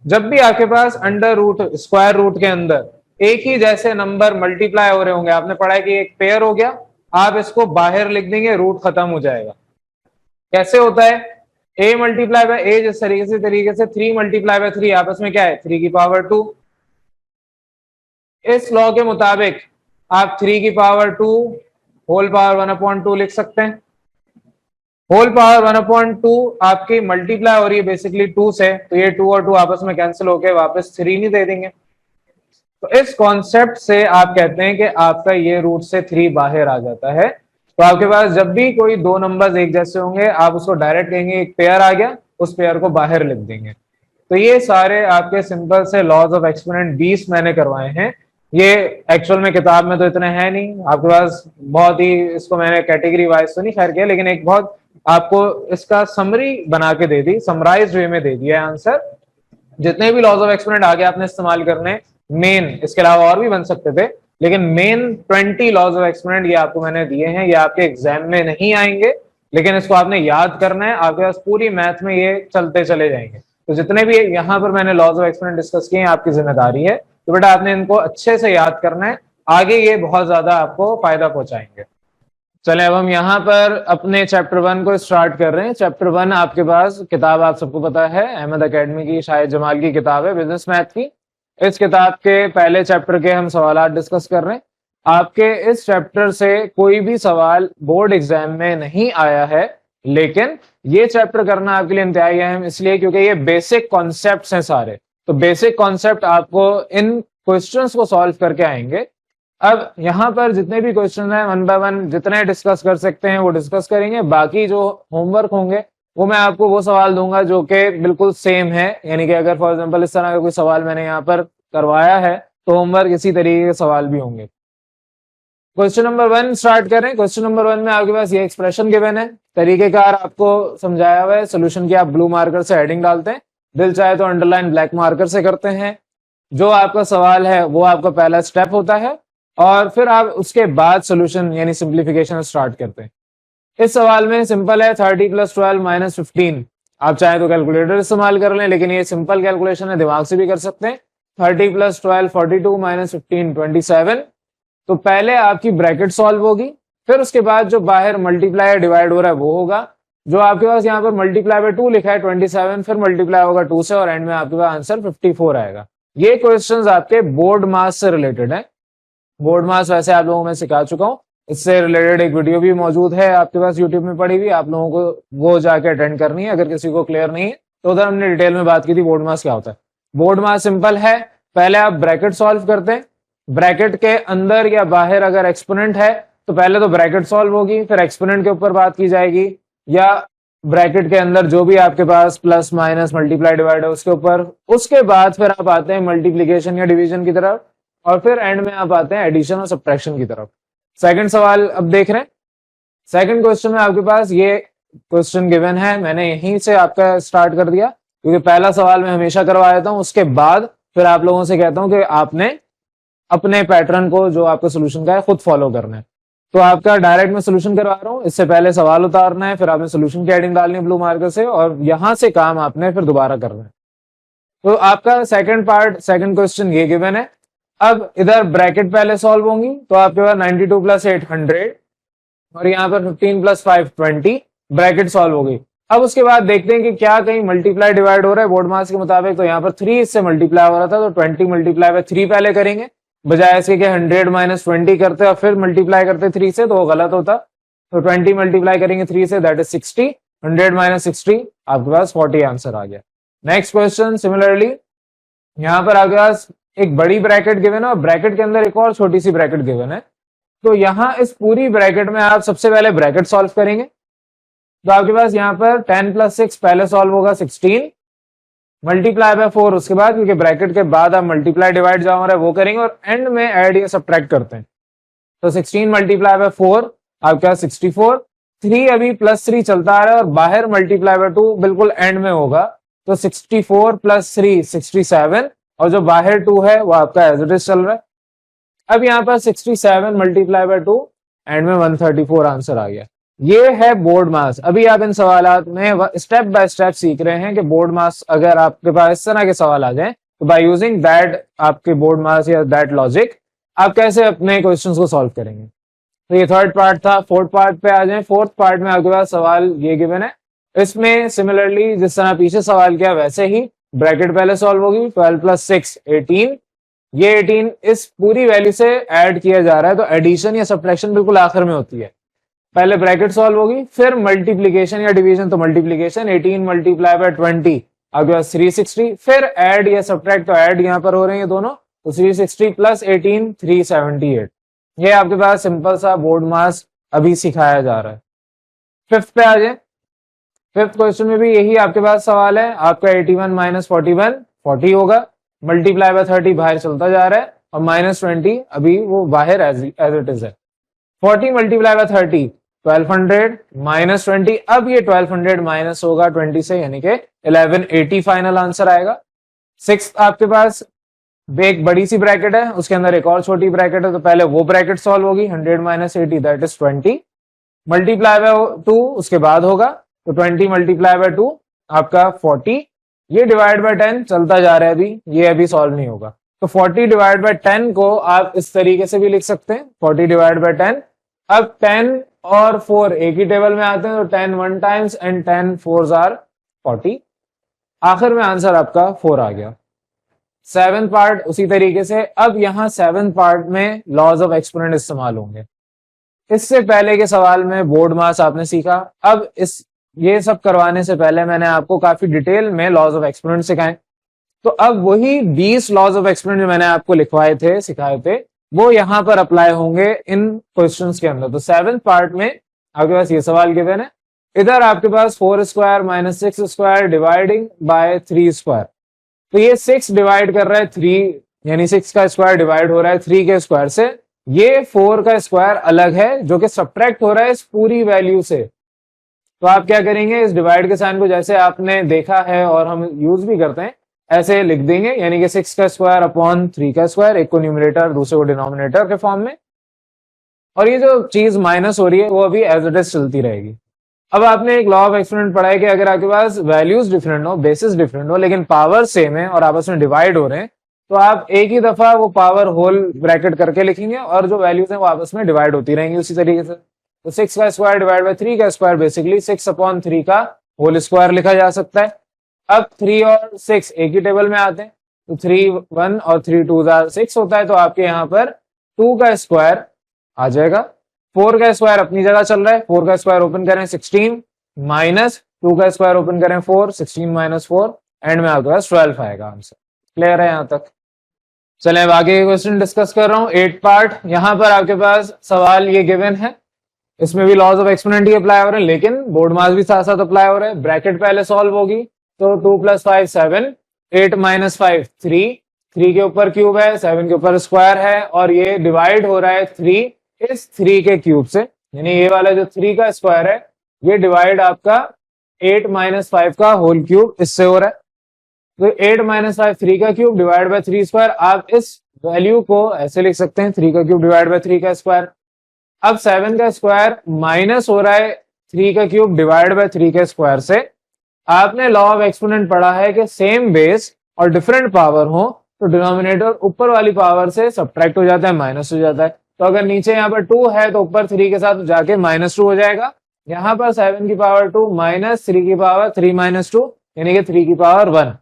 जब भी आपके पास अंडर रूट स्क्वायर रूट के अंदर एक ही जैसे नंबर मल्टीप्लाई हो रहे होंगे, आपने पढ़ा है कि एक पेयर हो गया, आप इसको बाहर लिख देंगे, रूट खत्म हो जाएगा। कैसे होता है, a मल्टीप्लाई बाय a, जिस तरीके से 3 मल्टीप्लाई बाय 3 आपस में क्या है 3 की पावर 2। इस लॉ के मुताबिक आप 3 की पावर 2 होल पावर 1/2 लिख सकते हैं। होल पावर 1/2 आपकी मल्टीप्लाई हो रही है बेसिकली 2 से, तो ये 2 और 2 आपस में कैंसिल होके वापस 3 नहीं दे देंगे। तो इस कॉन्सेप्ट से आप कहते हैं कि आपका ये रूट से 3 बाहर आ जाता है। तो आपके पास जब भी कोई दो नंबर्स एक जैसे होंगे, आप उसको डायरेक्ट कहेंगे एक पेयर आ गया, उस पेयर को बाहर लिख देंगे। तो ये सारे आपके सिंपल से लॉज ऑफ एक्सपोनेंट 20 मैंने करवाए हैं। ये एक्चुअल में किताब में तो इतने हैं नहीं, आपके पास बहुत ही, इसको मैंने कैटेगरी वाइज तो नहीं खैर किया, लेकिन एक बहुत आपको इसका समरी बना के दे दी, समराइज वे में दे दिया आंसर। जितने भी लॉज ऑफ एक्सपोनेंट आगे आपने इस्तेमाल करने, मेन, इसके अलावा और भी बन सकते थे, लेकिन मेन 20 लॉज ऑफ एक्सपोनेंट ये आपको मैंने दिए हैं। ये आपके एग्जाम में नहीं आएंगे, लेकिन इसको आपने याद करना है, आपके पास पूरी मैथ में ये चलते चले जाएंगे। तो जितने भी यहाँ पर मैंने लॉज ऑफ एक्सपेरिमेंट डिस्कस किए हैं आपकी जिम्मेदारी है, तो बेटा आपने इनको अच्छे से याद करना है, आगे ये बहुत ज्यादा आपको फायदा पहुंचाएंगे। चले अब हम यहाँ पर अपने चैप्टर 1 को स्टार्ट कर रहे हैं। चैप्टर 1 आपके पास किताब आप सबको पता है अहमद एकेडमी की, शाहिद जमाल की किताब है बिजनेस मैथ की। इस किताब के पहले चैप्टर के हम सवाल डिस्कस कर रहे हैं। आपके इस चैप्टर से कोई भी सवाल बोर्ड एग्जाम में नहीं आया है, लेकिन ये चैप्टर करना आपके लिए इंतहाई अहम इसलिए क्योंकि ये बेसिक कॉन्सेप्ट्स हैं सारे। तो बेसिक कॉन्सेप्ट आपको इन क्वेश्चंस को सॉल्व करके आएंगे। अब यहाँ पर जितने भी क्वेश्चन हैं 1 बाय 1 जितने डिस्कस कर सकते हैं वो डिस्कस करेंगे। बाकी जो होमवर्क होंगे वो मैं आपको वो सवाल दूंगा जो कि बिल्कुल सेम है, यानी कि अगर फॉर एग्जांपल इस तरह का कोई सवाल मैंने यहाँ पर करवाया है तो होमवर्क इसी तरीके के सवाल भी होंगे। क्वेश्चन नंबर 1 स्टार्ट करें। क्वेश्चन नंबर 1 में आपके पास ये एक्सप्रेशन गिवन है, तरीकेकार आपको समझाया हुआ है। सोल्यूशन की आप ब्लू मार्कर से हेडिंग डालते हैं, दिल चाहे तो अंडरलाइन ब्लैक मार्कर से करते हैं। जो आपका सवाल है वो आपका पहला स्टेप होता है और फिर आप उसके बाद सोल्यूशन यानी सिंप्लीफिकेशन स्टार्ट करते हैं। इस सवाल में सिंपल है 30 + 12 - 15। आप चाहे तो कैलकुलेटर इस्तेमाल कर लें, लेकिन ये सिंपल कैलकुलेशन है, दिमाग से भी कर सकते हैं। 30 + 12 42 - 15 27। तो पहले आपकी ब्रैकेट सॉल्व होगी, फिर उसके बाद जो बाहर मल्टीप्लाई डिवाइड हो रहा है वो होगा। जो आपके पास यहाँ पर मल्टीप्लाई बाय 2 लिखा है 27, फिर मल्टीप्लाई होगा 2 से और एंड में आपके पास आंसर 54 आएगा। ये क्वेश्चंस आपके बोर्ड मास से रिलेटेड है। बोर्ड मास वैसे आप लोगों में सिखा चुका हूँ, इससे रिलेटेड एक वीडियो भी मौजूद है आपके पास यूट्यूब में पड़ी हुई, आप लोगों को वो जाके अटेंड करनी है अगर किसी को क्लियर नहीं है। तो उधर हमने डिटेल में बात की थी बोर्ड मास क्या होता है। बोर्ड मास सिंपल है, पहले आप ब्रैकेट सॉल्व करते हैं। ब्रैकेट के अंदर या बाहर अगर एक्सपोनेंट है तो पहले तो ब्रैकेट सॉल्व होगी, फिर एक्सपोनेंट के ऊपर बात की जाएगी, या ब्रैकेट के अंदर जो भी आपके पास प्लस माइनस मल्टीप्लाई डिवाइड है उसके ऊपर। उसके बाद फिर आप आते हैं मल्टीप्लीकेशन या डिवीजन की तरफ, और फिर एंड में आप आते हैं एडिशन और सब्ट्रैक्शन की तरफ। सेकंड सवाल अब देख रहे हैं। सेकंड क्वेश्चन में आपके पास ये क्वेश्चन गिवन है, मैंने यहीं से आपका स्टार्ट कर दिया क्योंकि पहला सवाल मैं हमेशा करवा देता हूं, उसके बाद फिर आप लोगों से कहता हूं कि आपने अपने पैटर्न को जो आपका सोल्यूशन का है खुद फॉलो करना है। तो आपका डायरेक्ट मैं सोल्यूशन करवा रहा हूं, इससे पहले सवाल उतारना है, फिर आपने सोल्यूशन की हेडिंग डालनी है ब्लू मार्कर से, और यहां से काम आपने फिर दोबारा करना है। तो आपका सेकंड पार्ट, सेकंड क्वेश्चन ये गिवन है। अब इधर ब्रैकेट पहले सॉल्व होंगी, तो आपके पास 92 + 8 100 और यहाँ पर 15 + 5 20 ब्रैकेट सॉल्व होगी। अब उसके बाद देखते हैं कि क्या कहीं मल्टीप्लाई डिवाइड हो रहा है बोर्ड मास के मुताबिक। तो यहाँ पर 3 इससे मल्टीप्लाई हो रहा था, तो 20 × 3 पहले करेंगे, बजाय इसके कि 100 - 20 करते और फिर मल्टीप्लाई करते 3 से, तो वो गलत होता। तो 20 मल्टीप्लाई करेंगे 3 से, दैट इज 60। 100 - 60 आपके पास 40 आंसर आ गया। नेक्स्ट क्वेश्चन सिमिलरली यहाँ पर आपके पास एक बड़ी ब्रैकेट गिवन है और ब्रैकेट के अंदर एक और छोटी सी ब्रैकेट गिवन है। तो यहाँ इस पूरी ब्रैकेट में आप सबसे पहले ब्रैकेट सॉल्व करेंगे। तो आपके पास यहाँ पर 10 + 6 पहले सॉल्व होगा 16, मल्टीप्लाई बाय 4 उसके बाद, क्योंकि ब्रैकेट के बाद आप मल्टीप्लाई डिवाइड जो हमारा वो करेंगे और एंड में ऐड या सब्ट्रैक्ट करते हैं। तो 16 मल्टीप्लाई बाय 4 आपका 64, 3 अभी +3 चलता आ रहा है और बाहर मल्टीप्लाई बाय 2 बिल्कुल एंड में होगा, तो 64 + 3 67, और जो बाहर 2 है वो आपका एज इट इज चल रहा है। अब यहाँ पर 67 मल्टीप्लाई बाय 2 एंड में 134 आंसर आ गया। ये है बोर्ड मास। अभी आप इन सवालात में स्टेप बाय स्टेप सीख रहे हैं कि बोर्ड मास अगर आपके पास इस तरह के सवाल आ जाएं तो बाय यूजिंग दैट आपके बोर्ड मास या दैट लॉजिक आप कैसे अपने क्वेश्चंस को सॉल्व करेंगे। तो ये थर्ड पार्ट था। फोर्थ पार्ट पे आ जाए। फोर्थ पार्ट में आपके पास सवाल ये गिवन है, इसमें सिमिलरली जिस तरह पीछे सवाल किया वैसे ही ब्रैकेट पहले सॉल्व होगी। 12 + 6 18, ये 18 इस पूरी वैल्यू से ऐड किया जा रहा है, तो एडिशन या सब्ट्रैक्शन बिल्कुल आखिर में होती है। पहले ब्रैकेट सॉल्व होगी, फिर मल्टीप्लीकेशन या डिवीजन, तो मल्टीप्लीकेशन 18 मल्टीप्लाई बाय 20 आपके पास 360, फिर ऐड या सब्ट्रैक्ट, तो ऐड यहाँ पर हो रहे हैं दोनों, तो 360 + 18 378। ये आपके पास सिंपल सा बोर्ड मास अभी सिखाया जा रहा है। फिफ्थ पे आ जाए। फिफ्थ क्वेश्चन में भी यही आपके पास सवाल है। आपका 81 - 41 40 होगा, मल्टीप्लाई बाय 30 बाहर चलता जा रहा है और -20 अभी वो बाहर एज इट इज है। 40 मल्टीप्लाई बाय 30 1200 -20, अब ये 1200 माइनस होगा 20 से, यानी कि 1180 फाइनल आंसर आएगा। सिक्स आपके पास एक बड़ी सी ब्रैकेट है, उसके अंदर एक और छोटी ब्रैकेट है, तो पहले वो ब्रैकेट सॉल्व होगी। 100 - 80 दैट इज 20, मल्टीप्लाई बाय 2 उसके बाद होगा, तो 20 मल्टीप्लाई बाय 2 आपका 40, ये डिवाइड बाय 10 चलता जा रहा है, अभी ये अभी सॉल्व नहीं होगा। तो 40 डिवाइड बाय 10 को आप इस तरीके से भी लिख सकते हैं, 40 डिवाइड बाय 10। अब 10 और 4 एक ही टेबल में आते हैं, तो 10 1 टाइम्स एंड 10 4s आर 40। आखिर में आंसर आपका 4 आ गया। 7th पार्ट उसी तरीके से। अब यहाँ 7th पार्ट में लॉज ऑफ एक्सपोनेंट इस्तेमाल होंगे। इससे पहले के सवाल में बोर्ड मास आपने सीखा। अब ये सब करवाने से पहले मैंने आपको काफी डिटेल में लॉज ऑफ एक्सपोनेंट सिखाए। तो अब वही 20 लॉज ऑफ एक्सपोनेंट जो मैंने आपको लिखवाए थे, सिखाए थे, वो यहां पर अप्लाई होंगे इन क्वेश्चंस के अंदर। तो 7th पार्ट में आपके पास ये सवाल गिवन है। इधर आपके पास 4 square minus 6 square dividing bye 3 square. तो ये 6 डिवाइड कर रहा है 3, यानी 6 का स्क्वायर डिवाइड हो रहा है 3 के स्क्वायर से। ये 4 का स्क्वायर अलग है जो कि सब्ट्रैक्ट हो रहा है इस पूरी वैल्यू से। तो आप क्या करेंगे, इस डिवाइड के साइन को जैसे आपने देखा है और हम यूज भी करते हैं ऐसे लिख देंगे, यानी कि 6 का स्क्वायर अपॉन 3 का स्क्वायर, एक को न्यूमरेटर दूसरे को डिनोमिनेटर के फॉर्म में। और ये जो चीज माइनस हो रही है वो अभी एज इट इज चलती रहेगी। अब आपने एक लॉ ऑफ एक्सपोनेंट पढ़ा है कि अगर आपके पास वैल्यूज डिफरेंट हो, बेसिस डिफरेंट हो, लेकिन पावर सेम है और आपस में डिवाइड हो रहे हैं, तो आप एक ही दफा वो पावर होल ब्रैकेट करके लिखेंगे और जो वैल्यूज हैं वो आपस में डिवाइड होती रहेंगी उसी तरीके से। तो 6 का स्क्वायर डिवाइड बाय 3 का स्क्वायर बेसिकली 6 अपॉन 3 का होल स्क्वायर लिखा जा सकता है। अब 3 और 6 एक ही टेबल में आते हैं, तो 3 1 और 3 2 6 होता है। तो आपके यहाँ पर 2 का स्क्वायर आ जाएगा। 4 का स्क्वायर अपनी जगह चल रहा है, 4 का स्क्वायर ओपन करें 16 माइनस 2 का स्क्वायर ओपन करें 4, 16 माइनस 4, एंड में आपके पास 12 आएगा आंसर। क्लियर है यहाँ तक? चलें अब आगे क्वेश्चन डिस्कस कर रहा हूँ। 8 पार्ट। यहाँ पर आपके पास सवाल ये गिवन है, इसमें भी लॉज ऑफ एक्सपोनेंट ही अप्लाई हो रहे हैं, लेकिन बोर्ड मास भी साथ साथ अप्लाई हो रहे हैं। ब्रैकेट पहले सॉल्व होगी, तो 2 + 5 7, 8 - 5 3, 3 के ऊपर क्यूब है, 7 के ऊपर स्क्वायर है, और ये डिवाइड हो रहा है 3 इस 3 के क्यूब से, यानी ये वाला जो 3 का स्क्वायर है ये डिवाइड आपका 8 - 5 का होल क्यूब इससे हो रहा है। तो 8 - 5 3 का क्यूब डिवाइड बाय 3 स्क्वायर। आप इस वैल्यू को ऐसे लिख सकते हैं, 3 का क्यूब डिवाइड बाय 3 का स्क्वायर। अब 7 का स्क्वायर माइनस हो रहा है 3 का क्यूब डिवाइड बाय 3 के स्क्वायर से। आपने लॉ ऑफ एक्सपोनेंट पढ़ा है कि सेम बेस और डिफरेंट पावर हो तो डिनोमिनेटर ऊपर वाली पावर से सब्ट्रैक्ट हो जाता है, माइनस हो जाता है। तो अगर नीचे यहाँ पर 2 है तो ऊपर 3 के साथ जाके -2 हो जाएगा। यहाँ पर 7 की पावर 2 माइनस 3 की पावर 3 - 2, यानी कि 3 की पावर 1।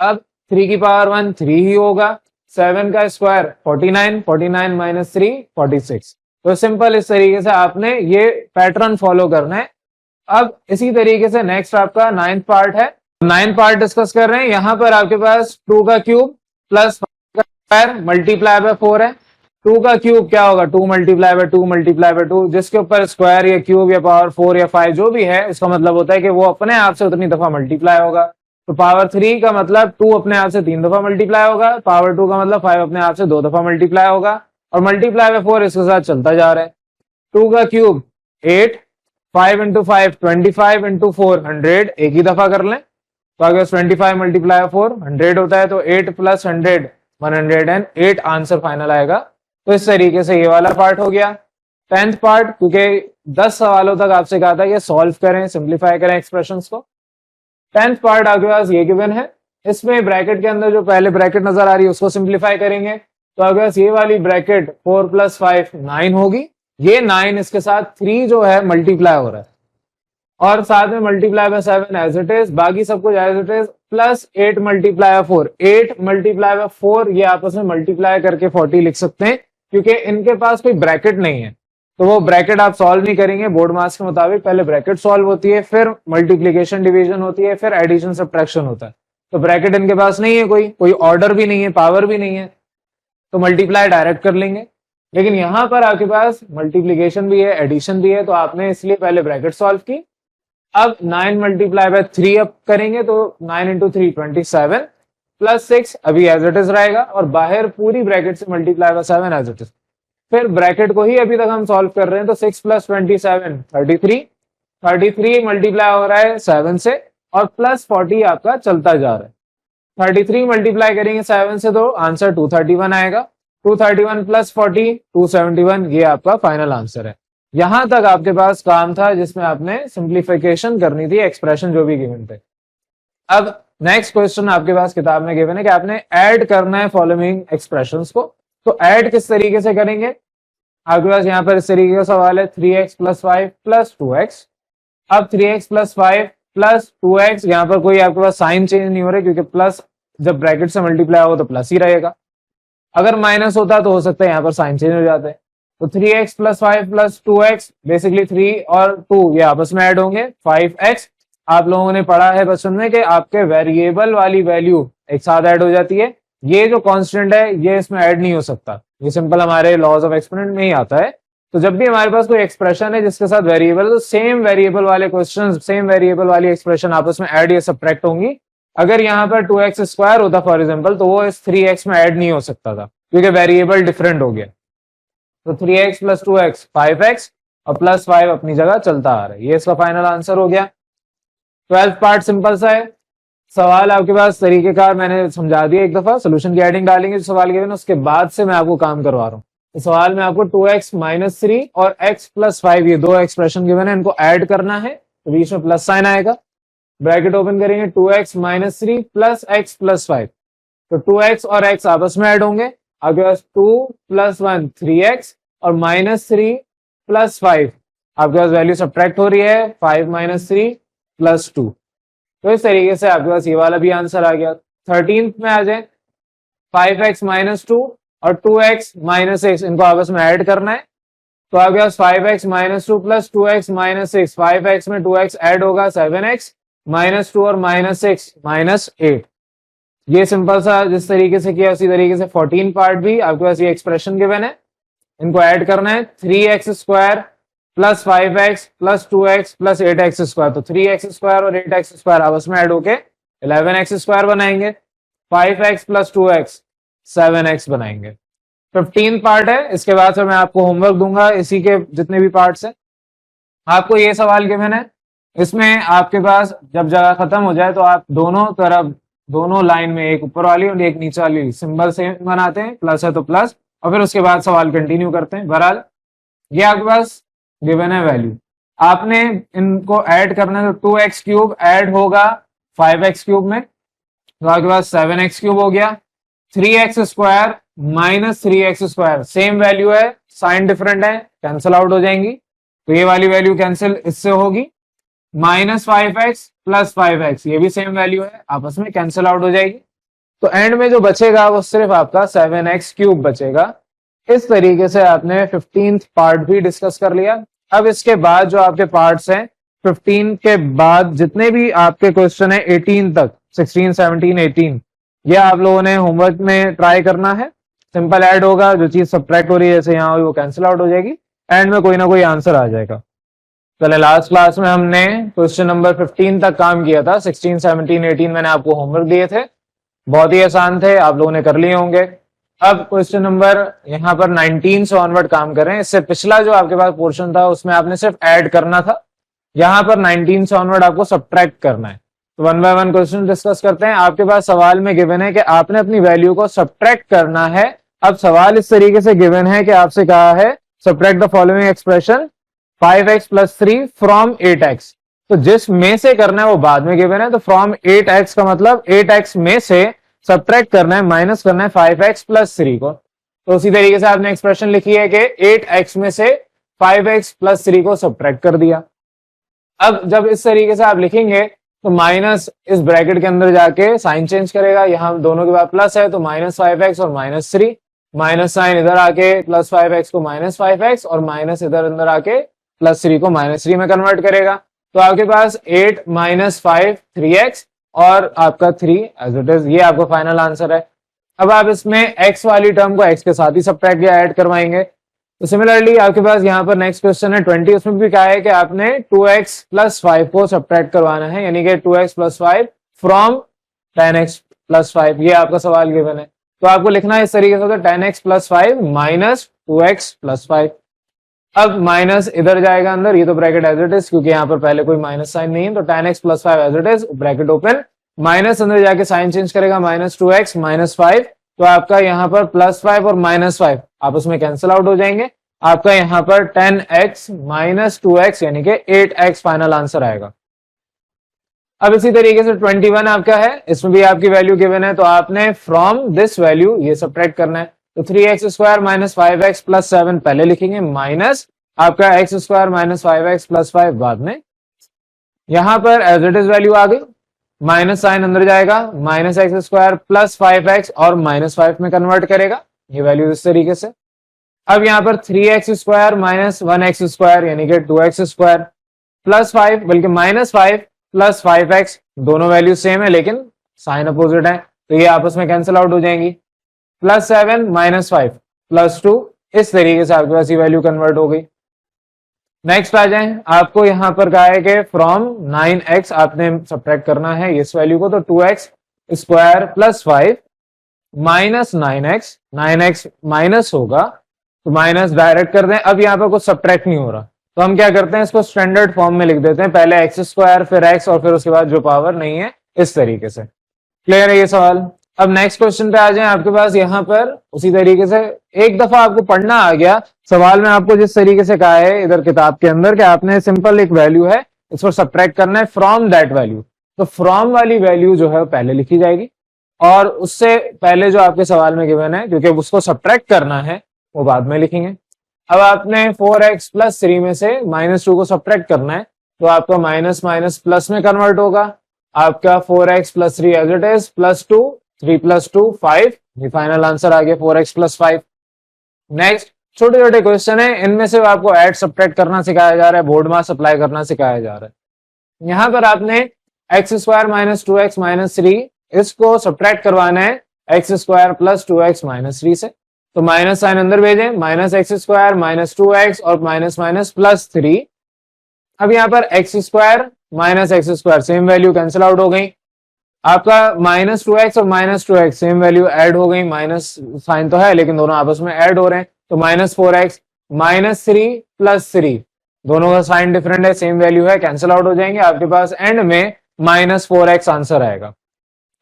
अब 3 की पावर 1 3 ही होगा। 7 का स्क्वायर 49, 49 - 3 46। तो सिंपल इस तरीके से आपने ये पैटर्न फॉलो करना है। अब इसी तरीके से नेक्स्ट आपका 9th पार्ट है। 9th पार्ट डिस्कस कर रहे हैं। यहाँ पर आपके पास 2 का क्यूब प्लस 5 का स्क्वायर मल्टीप्लाई बाय 4 है। 2 का क्यूब क्या होगा, 2 मल्टीप्लाई बाय 2 मल्टीप्लाई बाय 2, जिसके ऊपर स्क्वायर या क्यूब या पावर 4 या 5 जो भी है, इसका मतलब होता है कि वो अपने आप से उतनी दफा मल्टीप्लाई होगा। तो पावर 3 का मतलब 2 अपने आप से 3 दफा मल्टीप्लाई होगा, पावर 2 का मतलब 5 अपने आप से 2 दफा मल्टीप्लाई होगा, और मल्टीप्लाई बाय 4 इसके साथ चलता जा रहा है। 2 का क्यूब 8, 5 × 5 25 × 4 100, एक ही दफा कर लें तो अगर 25 × 4 100 होता है, तो 8 + 100 108 आंसर फाइनल आएगा। तो इस तरीके से ये वाला पार्ट हो गया। 10th पार्ट, क्योंकि 10 सवालों तक आपसे कहा था कि सॉल्व करें, सिंप्लीफाई करें एक्सप्रेशंस को। 10th पार्ट आपके पास ये गिवन है। इसमें ब्रैकेट के अंदर जो पहले ब्रैकेट नजर आ रही है उसको सिंप्लीफाई करेंगे, तो आपके पास ये वाली ब्रैकेट 4 + 5 9 होगी। ये 9 इसके साथ 3 जो है मल्टीप्लाई हो रहा है, और साथ में multiply by 7 as it is, बाकी सब कुछ एज इट इज, प्लस 8 × 4, 8 × 4, ये आपस में मल्टीप्लाई करके 40 लिख सकते हैं, क्योंकि इनके पास कोई ब्रैकेट नहीं है। तो वो ब्रैकेट आप सॉल्व नहीं करेंगे बोर्ड मास के मुताबिक, पहले ब्रैकेट सॉल्व होती है, फिर मल्टीप्लीकेशन डिवीजन होती है, फिर एडिशन सब्ट्रैक्शन होता है। तो ब्रैकेट इनके पास नहीं है, कोई ऑर्डर भी नहीं है, पावर भी नहीं है, तो मल्टीप्लाई डायरेक्ट कर लेंगे। लेकिन यहां पर आपके पास मल्टीप्लीकेशन भी है, एडिशन भी है, तो आपने इसलिए पहले ब्रैकेट सॉल्व की। अब 9 × 3 अब करेंगे, तो 9 × 3 27 प्लस 6 अभी एज इट इज रहेगा, और बाहर पूरी ब्रैकेट से multiply by 7 as it is. फिर ब्रैकेट को ही अभी तक हम सॉल्व कर रहे हैं, तो 6 + 27 33 मल्टीप्लाई हो रहा है 7 से, और प्लस 40 आपका चलता जा रहा है। 33 मल्टीप्लाई करेंगे 7 से तो आंसर 231 आएगा। 231 + 40 271, ये आपका फाइनल आंसर है। यहां तक आपके पास काम था जिसमें आपने सिंप्लीफिकेशन करनी थी, एक्सप्रेशन जो भी गिवन थे। अब नेक्स्ट क्वेश्चन आपके पास किताब में गिवन है कि आपने ऐड करना है फॉलोइंग एक्सप्रेशंस को। तो ऐड किस तरीके से करेंगे, आपके पास यहाँ पर इस तरीके का सवाल है 3x + 5 + 2x। अब 3x + 5 + 2x, यहाँ पर कोई आपके पास साइन चेंज नहीं हो रहा क्योंकि प्लस जब ब्रैकेट से मल्टीप्लाई होगा तो प्लस ही रहेगा। अगर माइनस होता तो हो सकता है यहाँ पर साइन चेंज हो जाते हैं। तो 3x + 5 + 2x, बेसिकली 3 और 2 ये आपस में ऐड होंगे 5x। आप लोगों ने पढ़ा है बचपन में कि आपके वेरिएबल वाली वैल्यू एक साथ ऐड हो जाती है। ये जो कांस्टेंट है ये इसमें ऐड नहीं हो सकता, ये सिंपल हमारे लॉज ऑफ एक्सपोनेंट में ही आता है। तो जब भी हमारे पास कोई एक्सप्रेशन है जिसके साथ वेरिएबल, तो सेम वेरिएबल वाले क्वेश्चन, सेम वेरिएबल वाली एक्सप्रेशन आपस में ऐड या सब्ट्रैक्ट होंगी। अगर यहाँ पर 2x² होता फॉर एग्जाम्पल, तो वो इस 3x में ऐड नहीं हो सकता था क्योंकि वेरिएबल डिफरेंट हो गया। तो 3x + 2x 5x और +5 अपनी जगह चलता आ रहा है। ये इसका फाइनल आंसर हो गया। 12th पार्ट सिंपल सा है, सवाल आपके पास तरीकेकार मैंने समझा दिया एक दफा, सोल्यूशन की हेडिंग डालेंगे जो सवाल गिवन है, उसके बाद से मैं आपको काम करवा रहा हूँ। तो सवाल में आपको 2x - 3 और x + 5 ये दो एक्सप्रेशन गिवन है, इनको ऐड करना है। तो बीच में प्लस साइन आएगा, ब्रैकेट ओपन करेंगे, 2x - 3 + x + 5। तो 2x और x आपस में ऐड होंगे, आपके पास 2 + 1 3x और -3 + 5, आपके पास वैल्यू सब्ट्रैक्ट हो रही है 5 - 3 + 2। तो इस तरीके से आपके पास ये वाला भी आंसर आ गया। 13th में आ जाए, 5x - 2 और 2x - 6 इनको आपस में ऐड करना है। तो आपके पास 5x - 2 + 2x - 6, 5x में 2x ऐड होगा 7x, -2 और -6 -8। ये सिंपल सा जिस तरीके से किया उसी तरीके से 14 पार्ट भी आपके पास ये एक्सप्रेशन गिवन है, इनको ऐड करना है। 3x² + 5x + 2x + 8x²। तो 3x² और 8x² आपस में ऐड होके 11x² बनाएंगे। 5x + 2x 7x बनाएंगे। 15 पार्ट है, इसके बाद फिर मैं आपको होमवर्क दूंगा इसी के जितने भी पार्ट्स हैं। आपको ये सवाल गिवन है, इसमें आपके पास जब जगह खत्म हो जाए तो आप दोनों तरफ, दोनों लाइन में एक ऊपर वाली और एक नीचे वाली सिंबल सेम बनाते हैं, प्लस है तो प्लस, और फिर उसके बाद सवाल कंटिन्यू करते हैं। बहरहाल ये आपके पास गिवन है वैल्यू, आपने इनको ऐड करना है। तो 2x³ ऐड होगा 5x³ में, तो आपके पास 7x³ हो गया। 3x² - 3x², सेम वैल्यू है, साइन डिफरेंट है, कैंसिल आउट हो जाएंगी। तो ये वाली वैल्यू कैंसिल इससे होगी। -5x + 5x, ये भी सेम वैल्यू है, आपस में कैंसिल आउट हो जाएगी। तो एंड में जो बचेगा वो सिर्फ आपका 7x³ बचेगा। इस तरीके से आपने 15th पार्ट भी डिस्कस कर लिया। अब इसके बाद जो आपके पार्ट्स हैं, 15 के बाद जितने भी आपके क्वेश्चन है 18 तक, 16, 17, 18, ये आप लोगों ने होमवर्क में ट्राई करना है। सिंपल ऐड होगा, जो चीज सब्ट्रैक्ट हो रही है जैसे यहाँ हुई वो कैंसिल आउट हो जाएगी, एंड में कोई ना कोई आंसर आ जाएगा। चले, लास्ट क्लास में हमने क्वेश्चन नंबर 15 तक काम किया था। 16, 17, 18 मैंने आपको होमवर्क दिए थे, बहुत ही आसान थे, आप लोगों ने कर लिए होंगे। अब क्वेश्चन नंबर यहाँ पर 19 से ऑनवर्ड काम कर रहे हैं। इससे पिछला जो आपके पास पोर्शन था उसमें आपने सिर्फ ऐड करना था, यहाँ पर 19 से ऑनवर्ड आपको सब्ट्रैक्ट करना है। तो 1 बाय 1 क्वेश्चन डिस्कस करते हैं। आपके पास सवाल में गिवन है कि आपने अपनी वैल्यू को सब्ट्रैक्ट करना है। अब सवाल इस तरीके से गिवन है कि आपसे कहा है subtract the following expression 5x + 3 from 8x। तो जिस में से करना है वो बाद में गिवन है, तो फ्रॉम 8x का मतलब 8x में से सब्ट्रैक्ट करना है, माइनस करना है 5x + 3 को। तो उसी तरीके से आपने एक्सप्रेशन लिखी है कि 8x में से 5x + 3 को सब्ट्रैक्ट कर दिया। अब जब इस तरीके से आप लिखेंगे तो माइनस इस ब्रैकेट के अंदर जाके साइन चेंज करेगा, यहां दोनों के बाद प्लस है तो -5x और -3, माइनस साइन इधर आके +5x को -5x और माइनस इधर अंदर आके +3 को -3 में कन्वर्ट करेगा। तो आपके पास 8 - 5 3x और आपका 3 एज इट इज, ये आपका फाइनल आंसर है। अब आप इसमें x वाली टर्म को x के साथ ही सब्ट्रैक्ट या ऐड करवाएंगे। तो सिमिलरली आपके पास यहाँ पर नेक्स्ट क्वेश्चन है 20, उसमें भी कहा है कि आपने 2x + 5 को सब्ट्रैक्ट करवाना है, यानी कि 2x + 5 फ्रॉम 10x + 5, ये आपका सवाल गिवन है। तो आपको लिखना है इस तरीके से होगा 10x + 5 - 2x + 5। अब माइनस इधर जाएगा अंदर, ये तो ब्रैकेट एज इट इज क्योंकि यहाँ पर पहले कोई माइनस साइन नहीं है, तो 10x + 5 as it is, bracket open, minus अंदर जाके साइन चेंज करेगा -2x -5, तो आपका यहाँ पर +5 और -5 आपस में कैंसिल आउट हो जाएंगे। आपका यहाँ पर 10x - 2x यानी कि 8x फाइनल आंसर आएगा। अब इसी तरीके से 21 आपका है, इसमें भी आपकी वैल्यू गिवन है, तो आपने फ्रॉम दिस वैल्यू ये सब्ट्रैक्ट करना है। तो 3x square minus 5x plus 7 पहले लिखेंगे, माइनस आपका x square minus 5x plus 5 बाद में। यहां पर एज इट इज वैल्यू आ गई, माइनस साइन अंदर जाएगा, minus x square plus 5x और माइनस 5 में कन्वर्ट करेगा, ये वैल्यू इस तरीके से। अब यहाँ पर 3x square minus 1x square यानी कि 2x स्क्वायर प्लस 5 बल्कि माइनस 5 प्लस 5x, दोनों वैल्यू सेम है लेकिन साइन अपोजिट है, तो ये आपस में कैंसिल आउट हो जाएंगी। प्लस 7 माइनस 5 प्लस 2, इस तरीके से आपके पास ये वैल्यू कन्वर्ट हो गई। नेक्स्ट आ जाए, आपको यहाँ पर कहा है कि फ्रॉम 9x आपने सब्ट्रैक्ट करना है इस वैल्यू को, तो 2x square plus 5 minus 9x minus होगा, तो माइनस डायरेक्ट कर दें। अब यहाँ पर कुछ सब्ट्रैक्ट नहीं हो रहा, तो हम क्या करते हैं, इसको स्टैंडर्ड फॉर्म में लिख देते हैं, पहले एक्स स्क्वायर फिर एक्स और फिर उसके बाद जो पावर नहीं है, इस तरीके से। क्लियर है ये सवाल। अब नेक्स्ट क्वेश्चन पे आ जाए, आपके पास यहाँ पर उसी तरीके से एक दफा आपको पढ़ना आ गया, सवाल में आपको जिस तरीके से कहा है इधर किताब के अंदर कि आपने सिंपल एक वैल्यू है इसको सब्ट्रैक्ट करना है फ्रॉम दैट वैल्यू, तो फ्रॉम वाली वैल्यू जो है पहले लिखी जाएगी और उससे पहले जो आपके सवाल में गिवन है क्योंकि उसको सब्ट्रैक्ट करना है वो बाद में लिखेंगे। अब आपने 4x प्लस 3 में से -2 को सब्ट्रैक्ट करना है, तो आपका माइनस माइनस प्लस में कन्वर्ट होगा, आपका 4x plus 3 as it is plus 2, 3 plus 2 5, ये फाइनल आंसर आ गया 4x प्लस 5। नेक्स्ट छोटे छोटे क्वेश्चन है, इनमें से आपको ऐड सब्ट्रैक्ट करना सिखाया जा रहा है, बोर्ड मास अप्लाई करना सिखाया जा रहा है। यहाँ पर आपने x square minus 2x minus 3 इसको सब्ट्रैक्ट करवाना है x square plus 2x minus 3 से, तो माइनस साइन अंदर भेजें, minus x square minus 2x और माइनस माइनस प्लस 3। अब यहाँ पर x square minus x square same value cancel out हो गई, आपका माइनस 2x और minus 2x same value add हो गई, माइनस साइन तो है लेकिन दोनों आपस में ऐड हो रहे हैं, तो माइनस 4x माइनस 3 प्लस 3, दोनों का साइन डिफरेंट है, सेम वैल्यू है, कैंसिल आउट हो जाएंगे, आपके पास एंड में माइनस 4x आंसर आएगा।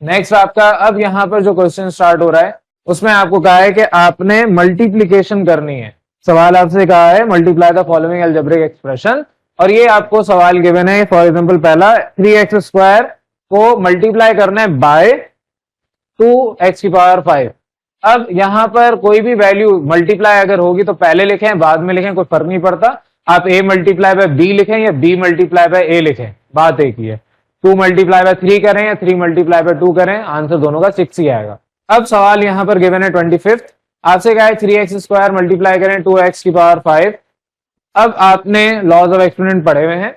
नेक्स्ट आपका अब यहाँ पर जो क्वेश्चन स्टार्ट हो रहा है उसमें आपको कहा है कि आपने मल्टीप्लीकेशन करनी है, सवाल आपसे कहा है multiply the following algebraic expression, और ये आपको सवाल गिवन है फॉर एग्जांपल पहला 3x स्क्वायर को मल्टीप्लाई करना है बाय 2x की पावर 5। अब यहां पर कोई भी वैल्यू मल्टीप्लाई अगर होगी तो पहले लिखें बाद में लिखें कोई फर्क नहीं पड़ता, आप a मल्टीप्लाई बाय b लिखें या b मल्टीप्लाई बाय a लिखें, बात एक ही है। 2 मल्टीप्लाई बाय 3 करें या 3 मल्टीप्लाई बाय 2 करें, आंसर दोनों का 6 ही आएगा। अब सवाल यहां पर गिवन है 25, आपसे कहा है 3x स्क्वायर मल्टीप्लाई करें 2x की पावर 5। अब आपने लॉज ऑफ एक्सपोनेंट पढ़े हुए हैं,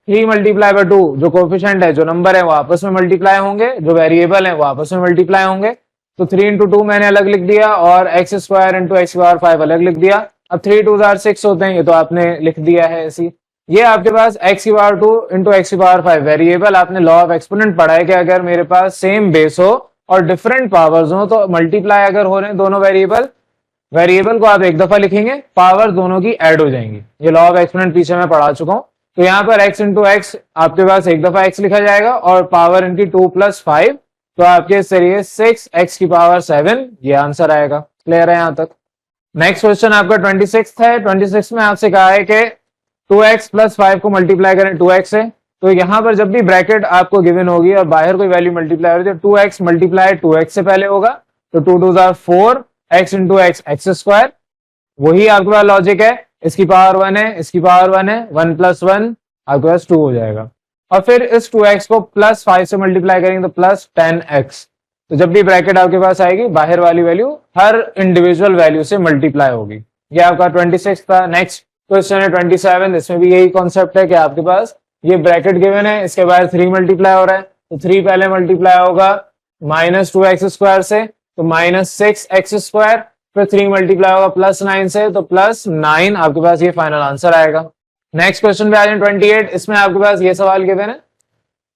3 मल्टीप्लाई बाय 2 जो कोफिशिएंट है जो नंबर है वो आपस में मल्टीप्लाई होंगे, जो वेरिएबल है वो आपस में मल्टीप्लाई होंगे, तो 3 इंटू 2 मैंने अलग लिख दिया और एक्स स्क्वायर इंटू एक्स की पावर 5 अलग लिख दिया। अब 3 2 6 होते हैं, ये तो आपने लिख दिया है ऐसी। ये आपके पास एक्स की पावर 2 इंटू एक्स की पावर 5 वेरिएबल, आपने लॉ ऑफ एक्सपोनेंट पढ़ा है कि अगर मेरे पास सेम बेस हो और डिफरेंट पावर्स हो तो मल्टीप्लाई अगर हो रहे हैं दोनों वेरिएबल को आप एक दफा लिखेंगे, पावर दोनों की ऐड हो जाएंगी, ये लॉ ऑफ एक्सपोनेंट पीछे मैं पढ़ा चुका हूं। तो यहाँ पर x इंटू एक्स आपके पास एक दफा x लिखा जाएगा और पावर इनकी 2 प्लस 5, तो आपके इस तरीके 6x की पावर 7, ये आंसर आएगा। क्लियर है यहां तक। नेक्स्ट क्वेश्चन आपका 26 है, 26 में आपसे कहा है कि 2x प्लस 5 को मल्टीप्लाई करें 2x से, तो यहां पर जब भी ब्रैकेट आपको गिवन होगी और बाहर कोई वैल्यू मल्टीप्लाई हो रही है, 2x मल्टीप्लाई 2x से पहले होगा, तो 2 2 4 x into x x square, वही आपके पास लॉजिक है, इसकी पावर 1 है, इसकी पावर 1 है, 1 प्लस 1 आपके पास 2 हो जाएगा, और फिर इस 2x को प्लस 5 से मल्टीप्लाई करेंगे तो प्लस 10x, तो जब भी ब्रैकेट आपके पास आएगी बाहर वाली वैल्यू हर इंडिविजुअल वैल्यू से मल्टीप्लाई होगी। ये आपका 26 था। नेक्स्ट क्वेश्चन है 27, इसमें भी यही कॉन्सेप्ट है कि आपके पास ये ब्रैकेट गिवन है, इसके बाद 3 मल्टीप्लाई हो रहा है, तो 3 पहले मल्टीप्लाई होगा माइनस 2x स्क्वायर से, तो माइनस 6x स्क्वायर, फिर 3 मल्टीप्लाई होगा प्लस 9 से, तो प्लस 9 आपके पास ये फाइनल आंसर आएगा। नेक्स्ट क्वेश्चन पे आ जाए 28, इसमें आपके पास ये सवाल गिवन है,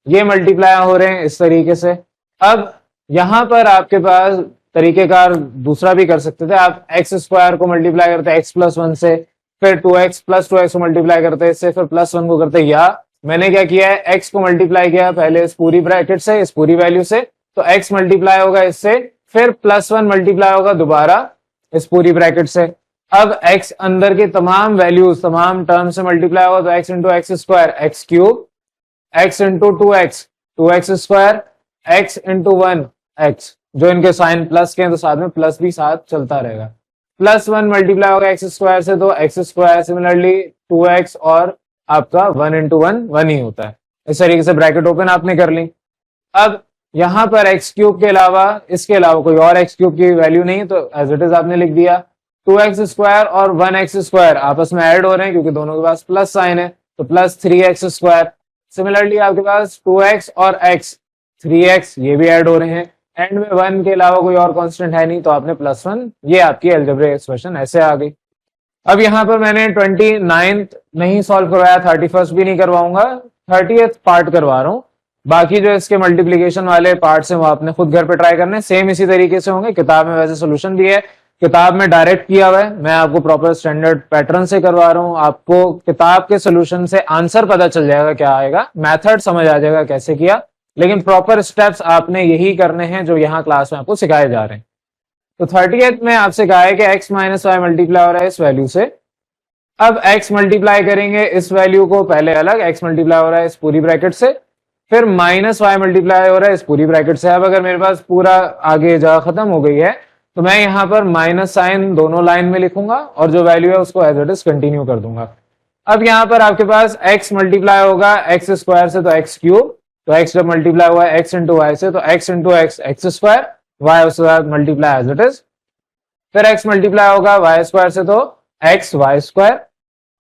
ये मल्टीप्लाई हो रहे हैं इस तरीके से। अब यहां पर आपके पास तरीकेकार दूसरा भी कर सकते थे, आप एक्स स्क्वायर को मल्टीप्लाई करते एक्स प्लस 1 से, फिर 2x प्लस 2x को मल्टीप्लाई करते इससे, फिर प्लस 1 को करते, या मैंने क्या किया है x को मल्टीप्लाई किया पहले इस पूरी ब्रैकेट से, इस पूरी वैल्यू से, तो x मल्टीप्लाई होगा इससे, फिर प्लस 1 मल्टीप्लाई होगा दोबारा इस पूरी ब्रैकेट से। अब x अंदर की तमाम वैल्यूज तमाम टर्म से मल्टीप्लाई होगा, तो x into x square x cube, x into 2x 2x² x into 1 x, जो इनके साइन प्लस के हैं तो साथ में प्लस भी साथ चलता रहेगा, +1 मल्टीप्लाई होगा x² से तो x², सिमिलरली 2x और आपका 1 इंटू 1 1 ही होता है। इस तरीके से ब्रैकेट ओपन आपने कर ली। अब यहां पर x³ के अलावा इसके अलावा कोई और x³ की वैल्यू नहीं, तो एज इट इज आपने लिख दिया। 2x² और 1x² आपस में ऐड हो रहे हैं क्योंकि दोनों के पास प्लस साइन है, तो +3x²। सिमिलरली आपके पास 2x और x 3x ये भी ऐड हो रहे हैं, एंड में 1 के अलावा कोई और कांस्टेंट है नहीं, तो आपने +1, ये आपकी अलजेब्रिक एक्सप्रेशन ऐसे आ गई। अब यहाँ पर मैंने 29th नहीं सॉल्व करवाया, 31st भी नहीं करवाऊंगा, 30th पार्ट करवा रहा हूँ। बाकी जो इसके मल्टीप्लीकेशन वाले पार्ट्स हैं वो आपने खुद घर पे ट्राई करने, सेम इसी तरीके से होंगे। किताब में वैसे सोल्यूशन भी है, किताब में डायरेक्ट किया हुआ है, मैं आपको प्रॉपर स्टैंडर्ड पैटर्न से करवा रहा हूँ। आपको किताब के सोल्यूशन से आंसर पता चल जाएगा क्या आएगा, मेथड समझ आ जाएगा कैसे किया, लेकिन प्रॉपर स्टेप्स आपने यही करने हैं जो यहाँ क्लास में आपको सिखाए जा रहे हैं। तो 30th में आपसे कहा है कि x माइनस वाई मल्टीप्लाई हो रहा है इस वैल्यू से। अब x मल्टीप्लाई करेंगे इस वैल्यू को, पहले अलग x मल्टीप्लाई हो रहा है इस पूरी ब्रैकेट से, फिर माइनस वाई मल्टीप्लाई हो रहा है इस पूरी ब्रैकेट से। अब अगर मेरे पास पूरा आगे जगह खत्म हो गई है तो मैं यहाँ पर माइनस साइन दोनों लाइन में लिखूंगा और जो वैल्यू है उसको एज इट इज कंटिन्यू कर दूंगा। अब यहाँ पर आपके पास x मल्टीप्लाई होगा x² से तो x³, तो x जब मल्टीप्लाई हुआ है x इंटू वाई से तो x into x x², y उसके बाद मल्टीप्लाई एज इट इज, फिर x मल्टीप्लाई होगा y² से तो x y²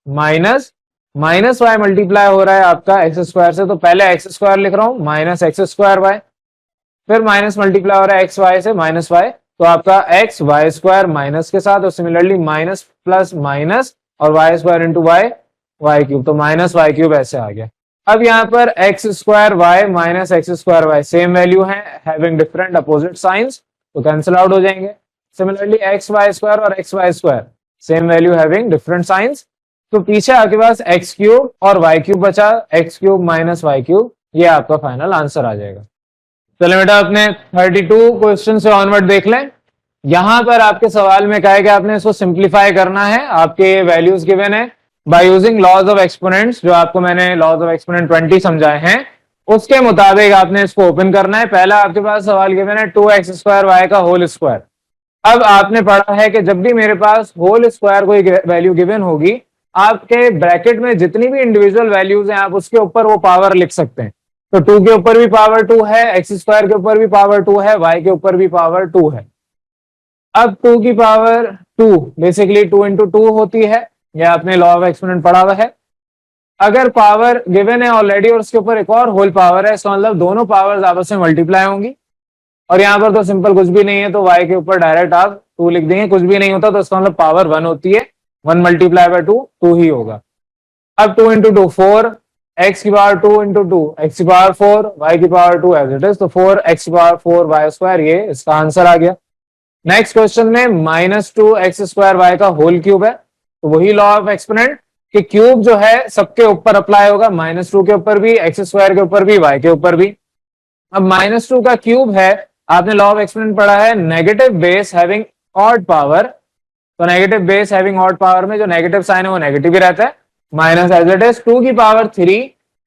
minus y multiply हो रहा है आपका x² से, तो पहले x² लिख रहा हूं माइनस x²y, फिर माइनस मल्टीप्लाई हो रहा है xy से माइनस y, तो आपका x y² माइनस के साथ, और सिमिलरली माइनस प्लस माइनस और y² इंटू y y³, तो माइनस y³ ऐसे आ गया। अब यहाँ पर x² minus x² same value है, हैविंग डिफरेंट अपोजिट साइंस, तो कैंसिल आउट हो जाएंगे। सिमिलरली xy² और xy² same value having different science, तो पीछे आपके पास x³ और y³ बचा, x³ माइनस y³, ये आपका फाइनल आंसर आ जाएगा। चलो बेटा अपने 32 क्वेश्चन से ऑनवर्ड देख लें। यहां पर आपके सवाल में कहा है कि आपने इसको सिंप्लीफाई करना है, आपके वैल्यूज गिवन है by using laws of exponents, जो आपको मैंने लॉज ऑफ एक्सपोनेंट 20 समझाए हैं उसके मुताबिक आपने इसको ओपन करना है। पहला आपके पास सवाल गिवन है 2x² y का होल स्क्वायर। अब आपने पढ़ा है कि जब भी मेरे पास होल स्क्वायर कोई वैल्यू गिवन होगी, आपके ब्रैकेट में जितनी भी इंडिविजुअल वैल्यूज हैं आप उसके ऊपर वो पावर लिख सकते हैं। तो 2 के ऊपर भी पावर 2 है, x² के ऊपर भी पावर 2 है, y के ऊपर भी पावर 2 है। अब 2 की पावर 2 बेसिकली 2 इंटू 2 होती है, यह आपने लॉ ऑफ एक्सपोनेंट पढ़ा हुआ है। अगर पावर गिवन है ऑलरेडी और उसके ऊपर एक और होल पावर है, इसका मतलब दोनों पावर्स आपस में मल्टीप्लाई होंगी, और यहाँ पर तो सिंपल कुछ भी नहीं है तो y के ऊपर डायरेक्ट आप 2 लिख देंगे, कुछ भी नहीं होता तो इसका मतलब पावर 1 होती है, 1 मल्टीप्लाई बाय 2 2 ही होगा। अब 2 इंटू 2 4, x की पावर 2 इंटू 2 x की पावर 4, y की पावर 2 एज इट इज, तो 4x की पावर 4 y², ये इसका आंसर आ गया। नेक्स्ट क्वेश्चन में -2x² y का होल क्यूब है, तो वही लॉ ऑफ एक्सपोनेंट कि क्यूब जो है सबके ऊपर अप्लाई होगा, -2 के ऊपर भी, x² के ऊपर भी, y के ऊपर भी। अब -2 का क्यूब है, आपने लॉ ऑफ एक्सपोनेंट पढ़ा है negative base having odd power, तो negative base having odd power में जो नेगेटिव साइन है वो नेगेटिव ही रहता है, माइनस एज इट इज 2 की पावर 3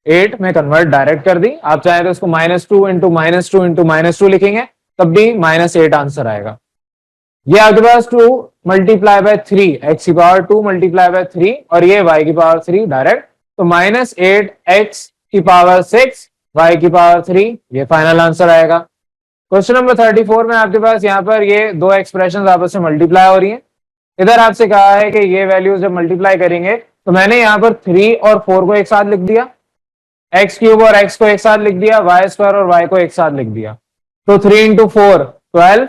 8 में कन्वर्ट डायरेक्ट कर दी। आप चाहे तो इसको -2 इंटू -2 इंटू -2 लिखेंगे तब भी -8 आंसर आएगा। ये आपके पास 2 मल्टीप्लाई बाय 3, x की पावर 2 मल्टीप्लाई बाय 3 और ये y की पावर 3 डायरेक्ट, तो -8 x की पावर 6 y की पावर 3, ये फाइनल आंसर आएगा। क्वेश्चन नंबर 34 में आपके पास यहाँ पर ये दो एक्सप्रेशन आपस में मल्टीप्लाई हो रही हैं। इधर आपसे कहा है कि ये वैल्यूज जब मल्टीप्लाई करेंगे तो मैंने यहाँ पर 3 और 4 को एक साथ लिख दिया, x³ और x को एक साथ लिख दिया, y² और y को एक साथ लिख दिया, तो 3 इंटू 4 12,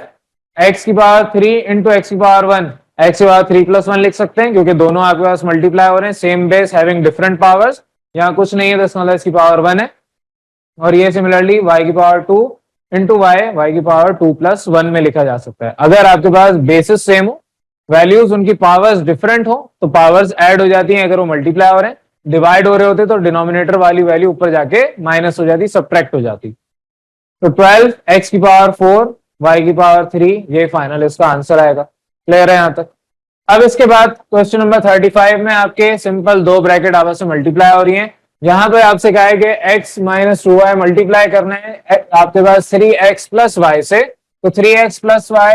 x की पावर 3 इंटू x की पावर 1, x की पावर 3 + 1 लिख सकते हैं क्योंकि दोनों आपके पास मल्टीप्लाई हो रहे हैं, same base having different powers, यहाँ कुछ नहीं है तो इसका मतलब इसकी पावर 1 है। और ये सिमिलरली y की पावर 2 इंटू y की पावर 2 + 1 में लिखा जा सकता है। अगर आपके पास बेसिस सेम हो, वैल्यूज उनकी पावर्स डिफरेंट हो तो पावर्स ऐड हो जाती हैं, अगर वो मल्टीप्लाई हो रहे हैं, डिवाइड हो रहे होते तो डिनोमिनेटर वाली वैल्यू ऊपर जाके माइनस हो जाती, सब्ट्रैक्ट हो जाती। तो 12 x की पावर 4 y की पावर 3, ये फाइनल इसका आंसर आएगा। क्लियर है यहां तक? अब इसके बाद क्वेश्चन नंबर 35 में आपके सिंपल दो ब्रैकेट आपस में मल्टीप्लाई हो रही हैं, यहाँ पे आपसे कहा है कि x माइनस 2y मल्टीप्लाई करना है आपके पास 3x प्लस वाई से, तो 3x प्लस वाई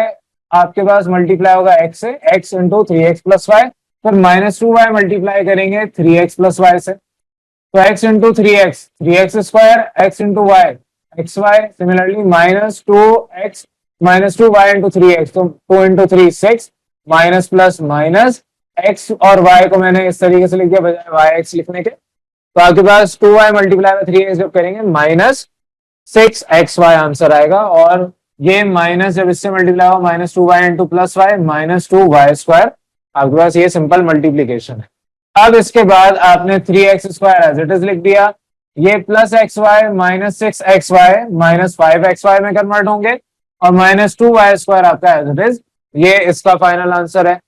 आपके पास मल्टीप्लाई होगा x से, x into 3x plus y, फिर माइनस 2y मल्टीप्लाई करेंगे 3x प्लस वाई से, तो x into 3x square, x into y x y, similarly minus 2x minus 2y into 3x, तो 2 into 3 6 minus plus minus x और y को मैंने इस तरीके से लिख दिया बजाय yx लिखने के, तो आपके पास 2y मल्टीप्लाई में 3x जब करेंगे माइनस 6xy आंसर आएगा, और ये माइनस जब इससे मल्टीप्लाई होगा minus 2y into plus y minus 2y square, आपके पास ये सिंपल मल्टीप्लीकेशन है। अब इसके बाद आपने 3x square as it is लिख दिया, ये plus x y minus 6xy minus 5xy में कन्वर्ट होंगे, और माइनस 2y स्क्वायर आपका एज इट इज, ये इसका फाइनल आंसर है।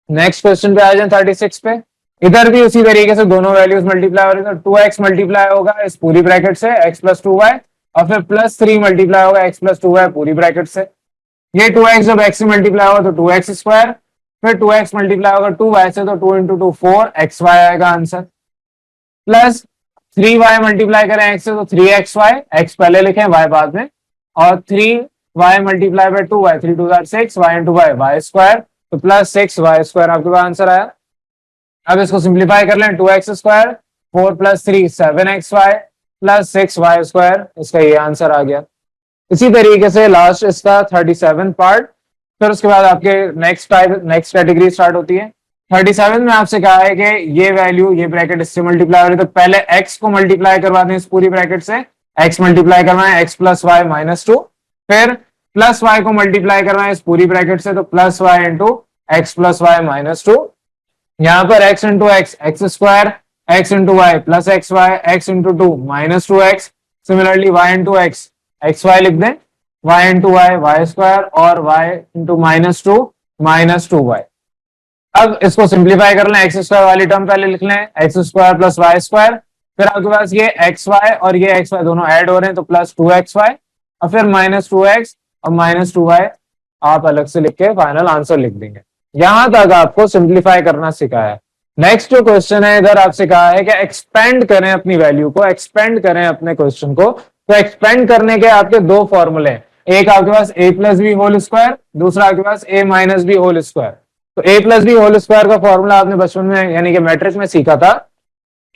नेक्स्ट क्वेश्चन पे आ जाए 36 पे, इधर भी उसी तरीके से दोनों वैल्यूज मल्टीप्लाई हो रही है, तो 2x मल्टीप्लाई होगा इस पूरी ब्रैकेट से x प्लस 2y, और फिर प्लस 3 मल्टीप्लाई होगा x प्लस 2y पूरी ब्रैकेट से, ये 2x जब x से मल्टीप्लाई होगा तो 2x स्क्वायर, फिर 2x मल्टीप्लाई होगा 2y से, तो 2 इंटू 2 4xy आएगा आंसर, प्लस 3y मल्टीप्लाई करें x से तो 3xy, x पहले लिखें y बाद में, और 3y multiply by 2y, 3 2 6 y into y square, तो प्लस 6y स्क्वायर आपके पास आंसर आया। अब इसको सिंप्लीफाई कर लें, 2x square 4 plus 3 7xy plus 6y square, इसका ये आंसर आ गया। इसी तरीके से लास्ट इसका 37 पार्ट, फिर उसके बाद आपके नेक्स्ट कैटेगरी स्टार्ट होती है। 37 में आपसे कहा है कि ये वैल्यू ये ब्रैकेट इससे मल्टीप्लाई हो रही है, तो पहले x को मल्टीप्लाई करवा दें इस पूरी ब्रैकेट से, x मल्टीप्लाई करवाएं x प्लस वाई माइनस 2, फिर प्लस y को मल्टीप्लाई करवाएं इस पूरी ब्रैकेट से, तो plus y into x plus y minus 2, यहाँ पर x into x square, x into y plus x y, x into 2 minus 2x, similarly y into x y लिख दें, y इंटू वाई स्क्वायर, और y into minus 2 minus 2y। अब इसको सिंप्लीफाई कर लें, एक्स स्क्वायर वाली टर्म पहले लिख लें, x square plus y square, फिर आपके पास ये एक्स वाई और ये एक्स वाई दोनों ऐड हो रहे हैं, तो प्लस 2xy, और फिर माइनस 2x और माइनस 2y आप अलग से लिख के फाइनल आंसर लिख देंगे। यहां तक आपको सिंप्लीफाई करना सिखाया है। नेक्स्ट जो क्वेश्चन है, इधर आपसे कहा है कि एक्सपेंड करें अपनी वैल्यू को, एक्सपेंड करें अपने क्वेश्चन को, तो एक्सपेंड करने के आपके दो फॉर्मूले हैं, एक आपके पास a plus b whole square, दूसरा आपके पास a minus b whole square. तो a plus b whole square का फॉर्मूला आपने बचपन में यानी कि मैट्रिक में सीखा था,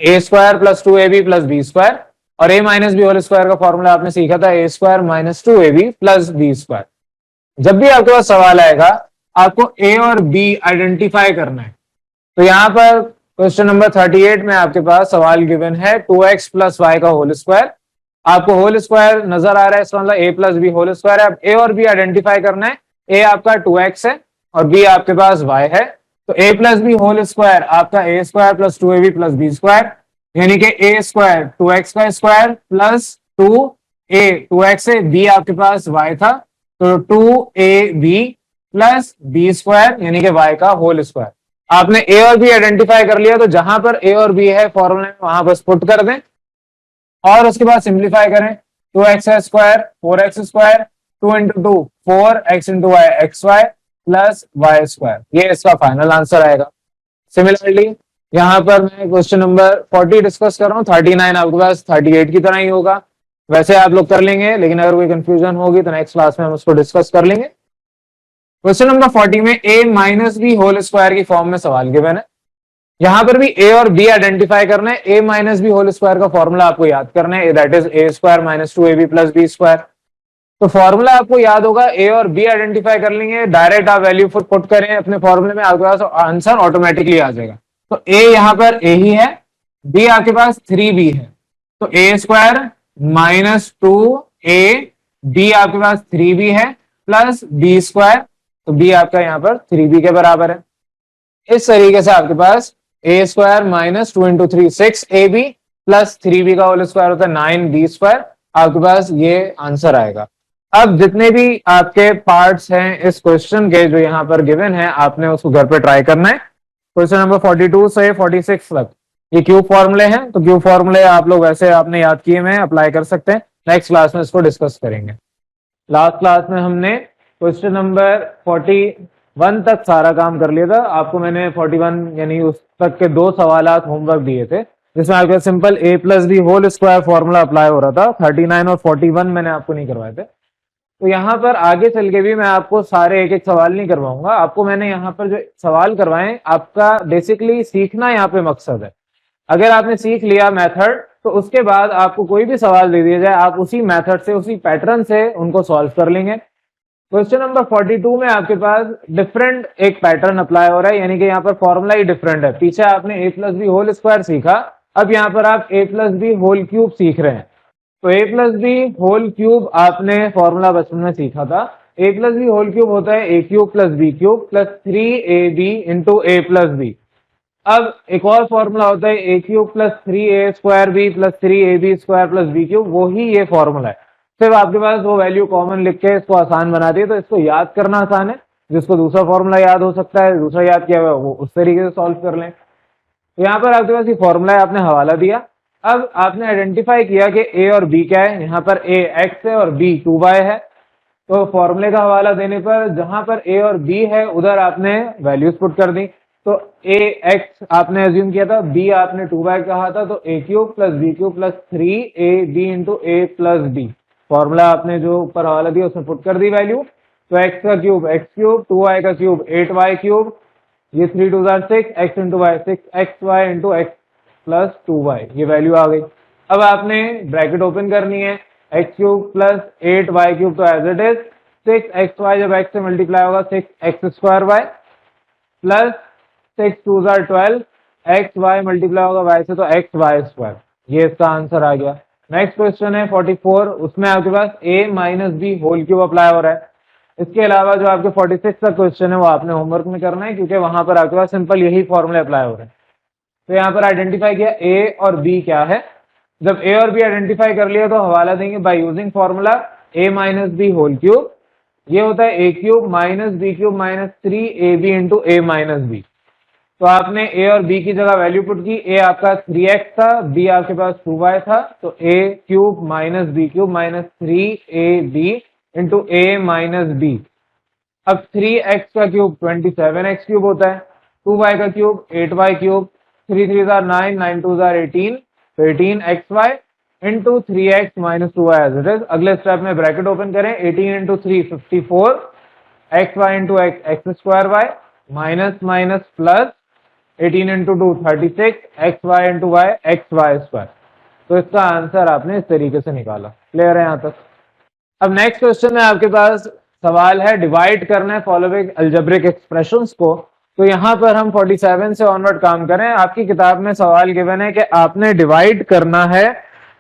a square plus 2ab plus b square, और a minus b whole square का फॉर्मूला आपने सीखा था a square minus 2ab plus b square. जब भी आपके पास सवाल आएगा आपको a और b आइडेंटिफाई करना है, तो यहां पर क्वेश्चन नंबर 38 में आपके पास सवाल गिवन है 2x प्लस वाई का होल स्क्वायर, आपको होल स्क्वायर नजर आ रहा है, इसका मतलब a plus b whole square है। अब a और b आइडेंटिफाई करना है, a आपका 2x है और b आपके पास y है, तो a plus b whole square आपका a square plus 2ab plus b square, यानी कि a स्क्वायर 2x का स्क्वायर प्लस 2a 2x है, b आपके पास y था, तो 2ab प्लस बी स्क्वायर यानी कि y का होल स्क्वायर। आपने a और b आइडेंटिफाई कर लिया, तो जहां पर a और b है फॉर्मूले में वहां बस पुट कर दें, और उसके बाद सिंप्लीफाई करें, 2x square 4x square 2 into 2 4x into y x y plus y square, ये इसका फाइनल आंसर आएगा। सिमिलरली यहाँ पर मैं क्वेश्चन नंबर 40 डिस्कस कर रहा हूँ, 39 आपके पास 38 की तरह ही होगा, वैसे आप लोग कर लेंगे, लेकिन अगर कोई कंफ्यूजन होगी तो नेक्स्ट क्लास में हम उसको डिस्कस कर लेंगे। क्वेश्चन नंबर 40 में a minus b whole square की फॉर्म में सवाल गिवन है, यहां पर भी a और b आइडेंटिफाई करना है। a minus b whole square का फॉर्मूला आपको याद करना है, that is a square minus 2ab plus b square. तो फॉर्मूला आपको याद होगा, a और b आइडेंटिफाई कर लेंगे, डायरेक्ट आप वैल्यू पुट करें अपने फॉर्मूले में, आपके पास आंसर ऑटोमेटिकली आ जाएगा। तो a यहाँ पर a ही है, b आपके पास 3b है, तो a स्क्वायर माइनस 2ab आपके पास 3b है प्लस b स्क्वायर, तो b आपका यहाँ पर 3b के बराबर है। इस तरीके से आपके पास a square minus 2 into 3 6ab plus 3b का होल स्क्वायर होता है 9b स्क्वायर, आपके पास ये आंसर आएगा। अब जितने भी आपके पार्ट्स हैं इस क्वेश्चन के जो यहाँ पर गिवन है, आपने उसको घर पे ट्राई करना है। क्वेश्चन नंबर 42 से 46 तक ये क्यूब फॉर्मूले हैं, तो क्यूब फॉर्मूले आप लोग वैसे आपने याद किए हुए अप्लाई कर सकते हैं, नेक्स्ट क्लास में इसको डिस्कस करेंगे। लास्ट क्लास में हमने क्वेश्चन नंबर 41 तक सारा काम कर लिया था, आपको मैंने 41 यानी उस तक के 2 सवाल होमवर्क दिए थे, जिसमें आपके simple a plus b whole square formula apply हो रहा था। 39 और 41 मैंने आपको नहीं करवाए थे। तो यहाँ पर आगे चल के भी मैं आपको सारे एक एक सवाल नहीं करवाऊंगा। आपको मैंने यहाँ पर जो सवाल करवाए, आपका बेसिकली सीखना यहाँ पे मकसद है। अगर आपने सीख लिया मेथड, तो उसके बाद आपको कोई भी सवाल दे दिया जाए, आप उसी मेथड से, उसी पैटर्न से उनको सॉल्व कर लेंगे। क्वेश्चन नंबर 42 में आपके पास डिफरेंट एक पैटर्न अप्लाई हो रहा है, यानी कि यहाँ पर फॉर्मूला ही डिफरेंट है। पीछे आपने a plus b whole square सीखा, अब यहाँ पर आप a plus b whole cube सीख रहे हैं। तो a plus b whole cube आपने फॉर्मूला बचपन में सीखा था। a plus b whole cube होता है a cube plus b cube plus 3ab into a plus b. अब एक और फॉर्मूला होता है a cube plus 3a square b plus 3ab square plus b cube, वही ये फॉर्मूला है। सिर्फ आपके पास वो वैल्यू कॉमन लिख के इसको आसान बना दी, तो इसको याद करना आसान है। जिसको दूसरा फॉर्मूला याद हो सकता है, दूसरा याद किया हुआ, वो उस तरीके से सॉल्व कर लें। तो यहाँ पर आपके पास ये फॉर्मूला है, आपने हवाला दिया। अब आपने आइडेंटिफाई किया कि a और b क्या है। यहाँ पर a x है और b 2y है। तो फॉर्मूले का हवाला देने पर जहां पर a और b है, उधर आपने वैल्यूज पुट कर दी। तो a x आपने एज्यूम किया था, b आपने 2y कहा था, तो a cube plus b cube plus 3ab into a plus b। Formula आपने जो ऊपर हवाला दिया उसमें पुट कर दी वैल्यू। तो x का क्यूब x क्यूब, 2y का क्यूब 8y क्यूब, ये 3 2 6, x into y 6xy into x plus 2y, ये वैल्यू आ गई। अब आपने ब्रैकेट ओपन करनी है, x cube plus 8y cube तो एज इट इज 6xy, जब x से मल्टीप्लाई होगा 6x square y plus 6 2 12, xy multiply होगा y से तो xy स्क्वायर। ये इसका आंसर आ गया। नेक्स्ट क्वेश्चन है 44, उसमें आपके पास a minus b whole cube apply हो रहा है। इसके अलावा जो आपके 46 का क्वेश्चन है वो आपने होमवर्क में करना है, क्योंकि वहां पर आपके पास सिंपल यही फॉर्मूले अप्लाई हो रहे हैं। तो यहाँ पर आइडेंटिफाई किया a और b क्या है। जब a और b आइडेंटिफाई कर लिया तो हवाला देंगे by using formula a minus b whole cube. ये होता है a cube minus b cube minus 3ab into a minus b. तो आपने a और b की जगह वैल्यू पुट की। a आपका 3x था, b आपके पास 2y था, तो a cube minus b cube minus 3ab into a minus b. अब 3x का क्यूब 27x क्यूब होता है, 2y का क्यूब 8y क्यूब, 3 3 9, 9 2 18, तो 18xy into 3x minus 2y as it is. अगले स्टेप में ब्रैकेट ओपन करें, 18 into 3 54, xy into x square y minus minus plus 18 into 2 36, xy into y xy square. तो इसका आंसर आपने इस तरीके से निकाला। क्लियर है यहाँ तक? अब नेक्स्ट क्वेश्चन में आपके पास सवाल है डिवाइड करना है फॉलोइंग अलजेब्रिक एक्सप्रेशंस को। तो यहाँ पर हम 47 से ऑनवर्ड काम करें। आपकी किताब में सवाल गिवन है कि आपने डिवाइड करना है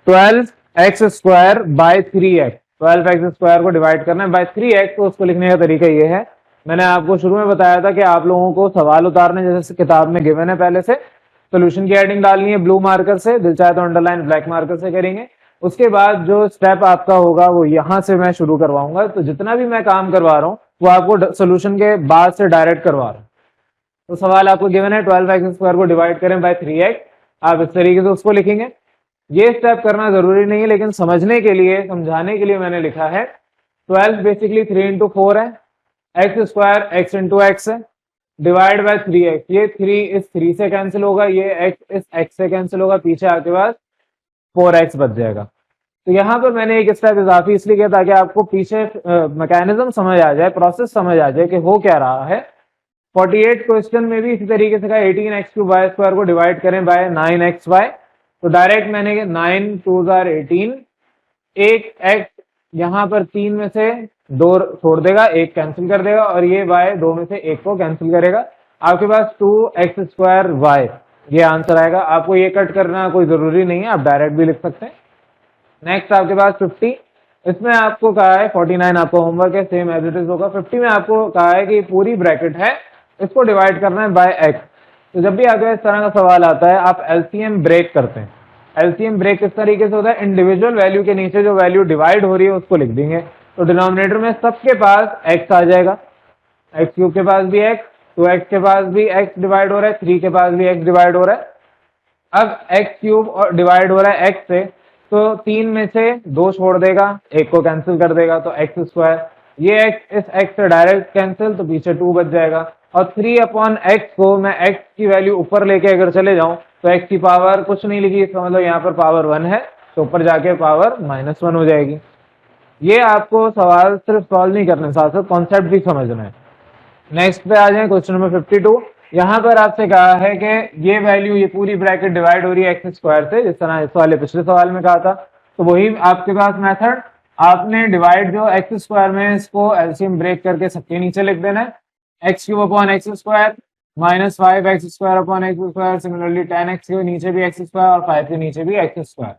12x square by 3x। 12x square को डिवाइड करना है बाय 3x, तो उसको लिखने का तरीका ये है। मैंने आपको शुरू में बताया था कि आप लोगों को सवाल उतारने जैसे किताब में गिवन है, पहले से सोल्यूशन की हेडिंग डालनी है ब्लू मार्कर से, दिल चाहे तो अंडरलाइन ब्लैक मार्कर से करेंगे। उसके बाद जो स्टेप आपका होगा वो यहां से मैं शुरू करवाऊंगा। तो जितना भी मैं काम करवा रहा हूँ वो आपको सोल्यूशन के बाद से डायरेक्ट करवा रहा हूँ। तो सवाल आपको गिवन है 12x स्क्वायर को डिवाइड करें बाय 3x, आप इस तरीके से उसको लिखेंगे। ये स्टेप करना जरूरी नहीं है, लेकिन समझने के लिए, समझाने के लिए मैंने लिखा है। 12 बेसिकली 3 इंटू 4 है, x square x into x है, डिवाइड बाय 3x। ये 3 इस 3 से कैंसिल होगा, ये x इस x से कैंसिल होगा, पीछे आपके पास 4x बच जाएगा। तो यहाँ पर मैंने एक स्टेप इजाफी इसलिए किया ताकि आपको पीछे मैकेनिज्म समझ आ जाए, प्रोसेस समझ आ जाए कि हो क्या रहा है। 48 क्वेश्चन में भी इसी तरीके से कहा 18x क्यूब वाई स्क्वायर को डिवाइड करें बाय 9xy। तो डायरेक्ट मैंने 9 2 18, एक x यहाँ पर 3 में से 2 छोड़ देगा, एक कैंसिल कर देगा, और ये y 2 में से एक को कैंसिल करेगा। आपके पास 2x स्क्वायर y, ये आंसर आएगा। आपको ये कट करना कोई जरूरी नहीं है, आप डायरेक्ट भी लिख सकते हैं। नेक्स्ट आपके पास 50, इसमें आपको कहा है 49 आपका होमवर्क है, सेम एज इट इज होगा। 50 में आपको कहा है कि पूरी ब्रैकेट है, इसको डिवाइड करना है बाय x। तो जब भी आपके इस तरह का सवाल आता है आप एलसीएम ब्रेक करते हैं। एलसीएम ब्रेक किस तरीके से होता है, इंडिविजुअल वैल्यू के नीचे जो वैल्यू डिवाइड हो रही है उसको लिख देंगे। तो डिनोमिनेटर में सबके पास x आ जाएगा, x क्यूब के पास भी x, 2x के पास भी x डिवाइड हो रहा है, 3 के पास भी x डिवाइड हो रहा है। अब x क्यूब और डिवाइड हो रहा है x से, तो 3 में से 2 छोड़ देगा, एक को कैंसिल कर देगा, तो x स्क्वायर। ये x इस x से डायरेक्ट कैंसिल, तो पीछे 2 बच जाएगा। और 3 अपॉन x को मैं x की वैल्यू ऊपर लेके अगर चले जाऊं तो x की पावर कुछ नहीं लिखी, इसका मतलब यहाँ पर पावर 1 है, तो ऊपर जाके पावर -1 हो जाएगी। ये आपको सवाल सिर्फ सॉल्व नहीं करना, साथ साथ कॉन्सेप्ट भी समझना है। नेक्स्ट पे आ जाए, क्वेश्चन नंबर 52। यहाँ पर आपसे कहा है कि ये वैल्यू, ये पूरी ब्रैकेट डिवाइड हो रही है एक्स स्क्वायर से, जिस तरह इस वाले पिछले सवाल में कहा था। तो वही आपके पास मेथड, आपने डिवाइड जो एक्स स्क्वायर में, इसको एलसीएम ब्रेक करके सबके नीचे लिख देना है, x cube upon x square minus 5x square upon x square, similarly 10x के नीचे भी एक्स स्क्वायर और 5 के नीचे भी एक्स स्क्वायर।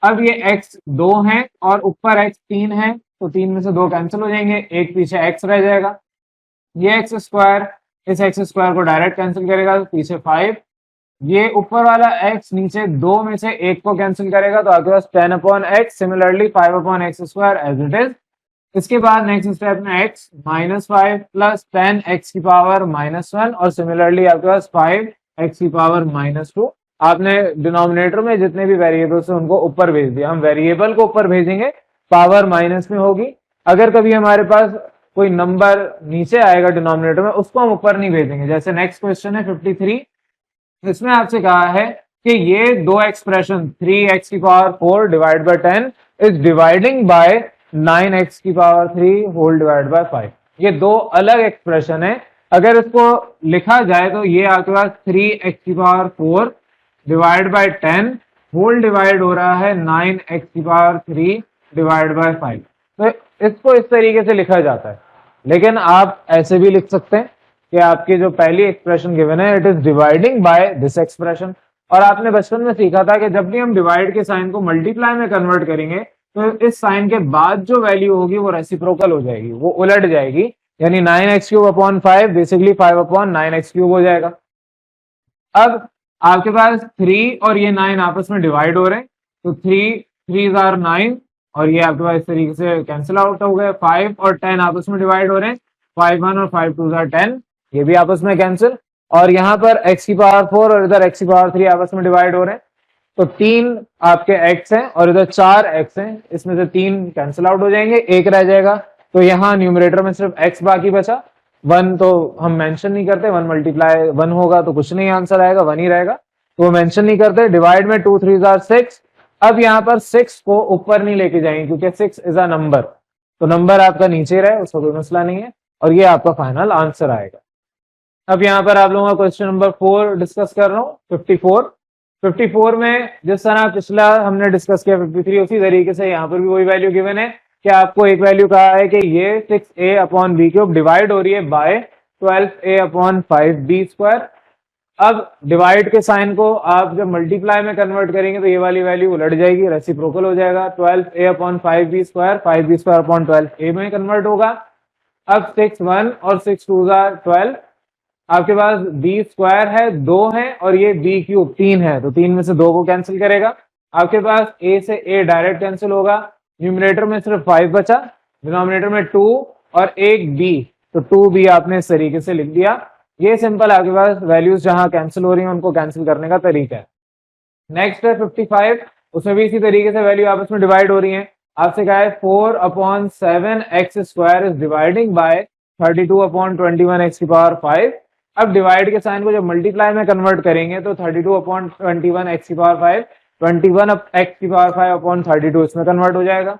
अब ये x 2 है और ऊपर x 3 है, तो 3 में से 2 कैंसिल हो जाएंगे, एक पीछे x रह जाएगा। ये एक्स स्क्वायर इस एक्स स्क्वायर को डायरेक्ट कैंसिल करेगा, तो पीछे 5, ये ऊपर वाला x नीचे 2 में से 1 को कैंसिल करेगा, तो आपके पास 10 upon x, similarly 5 upon x square as it is. इसके बाद नेक्स्ट स्टेप में x -5 प्लस 10 x की पावर -1 और सिमिलरली आपके पास 5 x की पावर -2। आपने डिनोमिनेटर में जितने भी वेरिएबल्स हैं उनको ऊपर भेज दिया, हम वेरिएबल को ऊपर भेजेंगे, पावर माइनस में होगी। अगर कभी हमारे पास कोई नंबर नीचे आएगा डिनोमिनेटर में, उसको हम ऊपर नहीं भेजेंगे। जैसे नेक्स्ट क्वेश्चन है 53, इसमें आपसे कहा है कि ये दो एक्सप्रेशन 3x की power 4 divide by 10 is dividing bye 9x की पावर 3 होल डिवाइड बाय 5। ये दो अलग एक्सप्रेशन है। अगर इसको लिखा जाए तो ये आपके पास 3x की power 4 divide by 10 whole divide हो रहा है 9x की पावर 3 डिवाइड बाय 5। तो इसको इस तरीके से लिखा जाता है, लेकिन आप ऐसे भी लिख सकते हैं कि आपकी जो पहली एक्सप्रेशन गिवन है it is dividing by this expression. और आपने बचपन में सीखा था कि जब भी हम डिवाइड के साइन को मल्टीप्लाई में कन्वर्ट करेंगे तो इस साइन के बाद जो वैल्यू होगी वो रेसिप्रोकल हो जाएगी, वो उलट जाएगी, यानी 9x³ upon 5 basically 5 upon 9x³ हो जाएगा। अब आपके पास 3 और ये 9 आपस में डिवाइड हो रहे हैं, तो 3 are 9 और ये आपके पास इस तरीके से कैंसिल आउट हो गए। 5 और 10 आपस में डिवाइड हो रहे हैं, 5 1 और 5 2 are 10, ये भी आपस में कैंसिल। और यहाँ पर x की पावर 4 और इधर x की पावर 3 आपस में डिवाइड हो रहे हैं, तो 3 आपके x हैं और इधर 4 x हैं, इसमें से 3 कैंसिल आउट हो जाएंगे, एक रह जाएगा। तो यहाँ न्यूमरेटर में सिर्फ x बाकी बचा। 1 तो हम मेंशन नहीं करते, 1 मल्टीप्लाई 1 होगा तो कुछ नहीं आंसर आएगा, 1 ही रहेगा, तो मेंशन नहीं करते। डिवाइड में 2 3 are 6। अब यहाँ पर 6 को ऊपर नहीं लेके जाएंगे क्योंकि 6 इज अ नंबर, तो नंबर आपका नीचे रहे, उसका कोई मसला नहीं है, और ये आपका फाइनल आंसर आएगा। अब यहाँ पर आप लोगों का क्वेश्चन नंबर 4 डिस्कस कर रहा हूँ, 54 में जिस तरह पिछला हमने डिस्कस किया 53, उसी तरीके से यहाँ पर भी वही वैल्यू गिवन है कि आपको एक वैल्यू कहा है कि ये 6a upon B cube divide हो रही है by 12a upon 5b square. अब डिवाइड के साइन को आप जब मल्टीप्लाई में कन्वर्ट करेंगे तो ये वाली वैल्यू उलट जाएगी, रेसिप्रोकल हो जाएगा। 12a upon 5b square 5b square upon 12a में कन्वर्ट होगा। अब 6 1 और 6 2 are 12, आपके पास b स्क्वायर है 2 है और ये b क्यूब 3 है, तो 3 में से 2 को कैंसिल करेगा। आपके पास a से a डायरेक्ट कैंसिल होगा, न्यूमरेटर में सिर्फ 5 बचा, डिनोमिनेटर में 2 और एक b, तो 2b आपने इस तरीके से लिख दिया। ये सिंपल आपके पास वैल्यूज जहां कैंसिल हो रही हैं उनको कैंसिल करने का तरीका है। नेक्स्ट है 55, उसमें भी इसी तरीके से वैल्यू आपस में डिवाइड हो रही है। आपसे कहा है 4 upon 7x square is dividing bye 32 upon 21x की पावर 5। अब डिवाइड के साइन को जब मल्टीप्लाई में कन्वर्ट करेंगे तो 32 अपॉन 21x की पावर 5, 21x की पावर 5 अपॉन 32 इसमें कन्वर्ट हो जाएगा।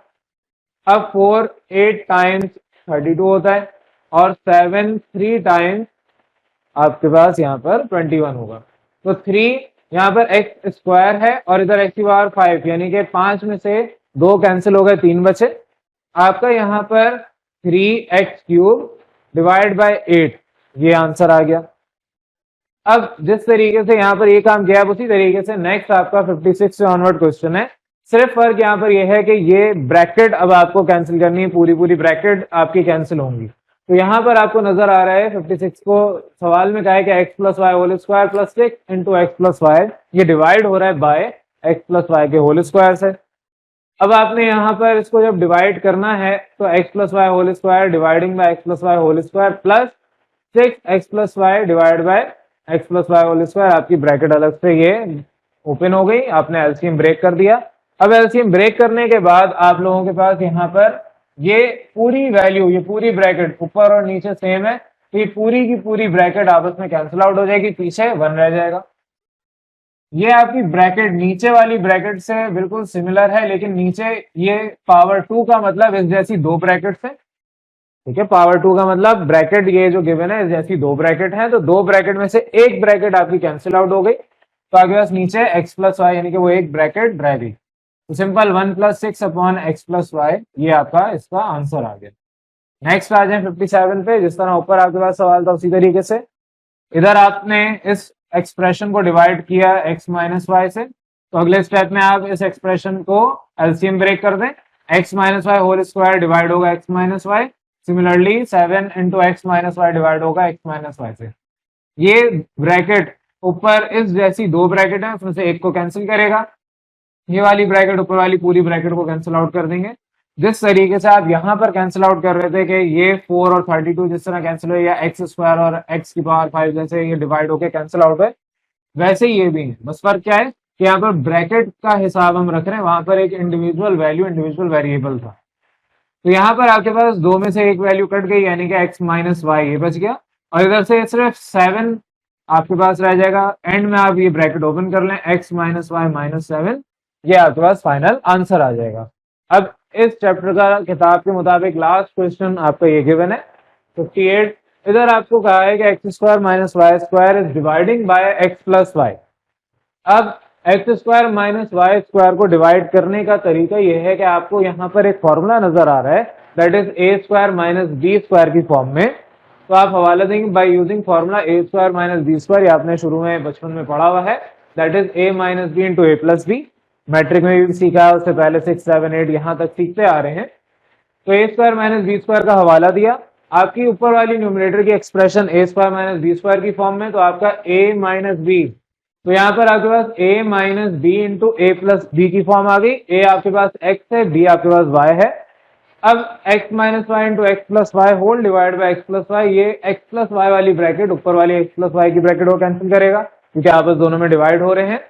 अब 4 8 टाइम्स 32 होता है और 7 3 टाइम्स आपके पास यहाँ पर 21 होगा, तो 3 यहाँ पर x स्क्वायर है और इधर x की पावर 5, यानी कि 5 में से 2 कैंसिल हो गए, 3 बचे। आपका यहाँ पर 3x³ डिवाइड बाय 8, ये आंसर आ गया। अब जिस तरीके से यहाँ पर ये काम किया है उसी तरीके से नेक्स्ट आपका 56 से ऑनवर्ड क्वेश्चन है। सिर्फ फर्क यहाँ पर यह है कि ये ब्रैकेट अब आपको कैंसिल करनी है, पूरी पूरी ब्रैकेट आपकी कैंसिल होंगी। तो यहाँ पर आपको नजर आ रहा है 56 को सवाल में कहा है कि x plus y whole square plus 6 into x plus y, ये डिवाइड हो रहा है बाय x प्लस वाई के होल स्क्वायर से। अब आपने यहाँ पर इसको जब डिवाइड करना है तो x plus y whole square dividing by x plus y whole square plus 6x plus y divide by x plus y whole square, आपकी ब्रैकेट अलग से ये ओपन हो गई, आपने एलसीएम ब्रेक कर दिया। अब एलसीएम ब्रेक करने के बाद आप लोगों के पास यहाँ पर ये पूरी वैल्यू, ये पूरी ब्रैकेट ऊपर और नीचे सेम है, तो ये पूरी की पूरी ब्रैकेट आपस में कैंसिल आउट हो जाएगी, पीछे 1 रह जाएगा। ये आपकी ब्रैकेट नीचे वाली ब्रैकेट से बिल्कुल सिमिलर है, लेकिन नीचे ये पावर 2 का मतलब इस जैसी दो ब्रैकेट से, ठीक है। पावर 2 का मतलब ब्रैकेट ये जो गिवन है इस जैसी दो ब्रैकेट है, तो दो ब्रैकेट में से एक ब्रैकेट आपकी कैंसिल आउट हो गई, तो आपके पास नीचे एक्स प्लस वाई यानी कि वो एक ब्रैकेट रह गई। तो सिंपल 1+6/x+y ये आपका इसका आंसर आ गया। नेक्स्ट आ जाए 57 पे। जिस तरह ऊपर आपके पास सवाल था उसी तरीके से इधर आपने इस एक्सप्रेशन को डिवाइड किया x माइनस वाई से, तो अगले स्टेप में आप इस एक्सप्रेशन को एलसीएम ब्रेक कर दें। x minus y whole square divide होगा x minus y, similarly 7 into x minus y divide होगा x माइनस वाई से। ये ब्रैकेट ऊपर इस जैसी दो ब्रैकेट है, उसमें से एक को कैंसिल करेगा, ये वाली ब्रैकेट ऊपर वाली पूरी ब्रैकेट को कैंसिल आउट कर देंगे। जिस तरीके से आप यहाँ पर कैंसिल आउट कर रहे थे कि ये 4 और 32 जिस तरह कैंसिल हुए, या एक्स स्क्वायर और एक्स की पावर 5 जैसे ये डिवाइड होके कैंसिल आउट हुए, वैसे ही ये भी है। बस फर्क क्या है कि यहाँ पर ब्रैकेट का हिसाब हम रख रहे हैं, वहां पर एक इंडिविजुअल वैल्यू इंडिविजुअल वेरिएबल था। तो यहाँ पर आपके पास दो में से एक वैल्यू कट गई, यानी कि एक्स माइनस वाई ये बच गया, और इधर से सिर्फ 7 आपके पास रह जाएगा। एंड में आप ये ब्रैकेट ओपन कर लें, एक्स माइनस वाई माइनस 7, ये आपके पास फाइनल आंसर आ जाएगा। अब इस चैप्टर का किताब के मुताबिक लास्ट क्वेश्चन आपका ये गिवन है 58। इधर आपको कहा है कि X square minus Y square is dividing by X plus Y. अब X square minus Y square को डिवाइड करने का तरीका यह है कि आपको यहाँ पर एक फॉर्मूला नजर आ रहा है, that is a square minus b square की फॉर्म में। तो आप हवाला देंगे by using formula a square minus b square, आपने शुरू में बचपन में पढ़ा हुआ है, that is a minus b into a plus b. Matric में भी सीखा है, उससे पहले 6, 7, 8 यहां तक सीखते आ रहे हैं। तो ए स्क्वायर माइनस बी स्क्वायर का हवाला दिया, आपकी ऊपर वाली न्यूमरेटर की expression a square minus b square की फॉर्म में, तो आपका ए माइनस बी, तो यहाँ पर आपके पास ए minus b into a plus B की फॉर्म आ गई। ए आपके पास एक्स है, बी आपके पास वाई है। अब x minus y into x plus y whole divide by x plus y, ये एक्स प्लस वाई वाली ब्रैकेट ऊपर वाली एक्स प्लस वाई की ब्रैकेट को कैंसिल करेगा, क्योंकि आपस दोनों में डिवाइड हो रहे हैं।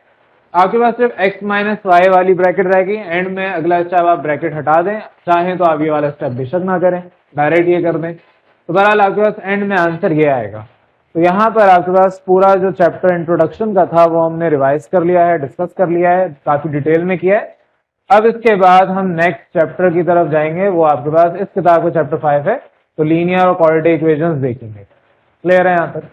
आपके पास सिर्फ x माइनस वाई वाली ब्रैकेट रहेगी। एंड में अगला स्टेप आप ब्रैकेट हटा दें, चाहें तो आप ये वाला स्टेप बेशक ना करें, डायरेक्ट ये कर दें। तो बहरहाल आपके पास एंड में आंसर ये आएगा। तो यहाँ पर आपके पास पूरा जो चैप्टर इंट्रोडक्शन का था वो हमने रिवाइज कर लिया है, डिस्कस कर लिया है, काफी डिटेल में किया है। अब इसके बाद हम नेक्स्ट चैप्टर की तरफ जाएंगे, वो आपके पास इस किताब का चैप्टर 5 है, तो लीनियर और क्वाड्रेटिक इक्वेशंस देखेंगे। क्लियर है यहाँ पर?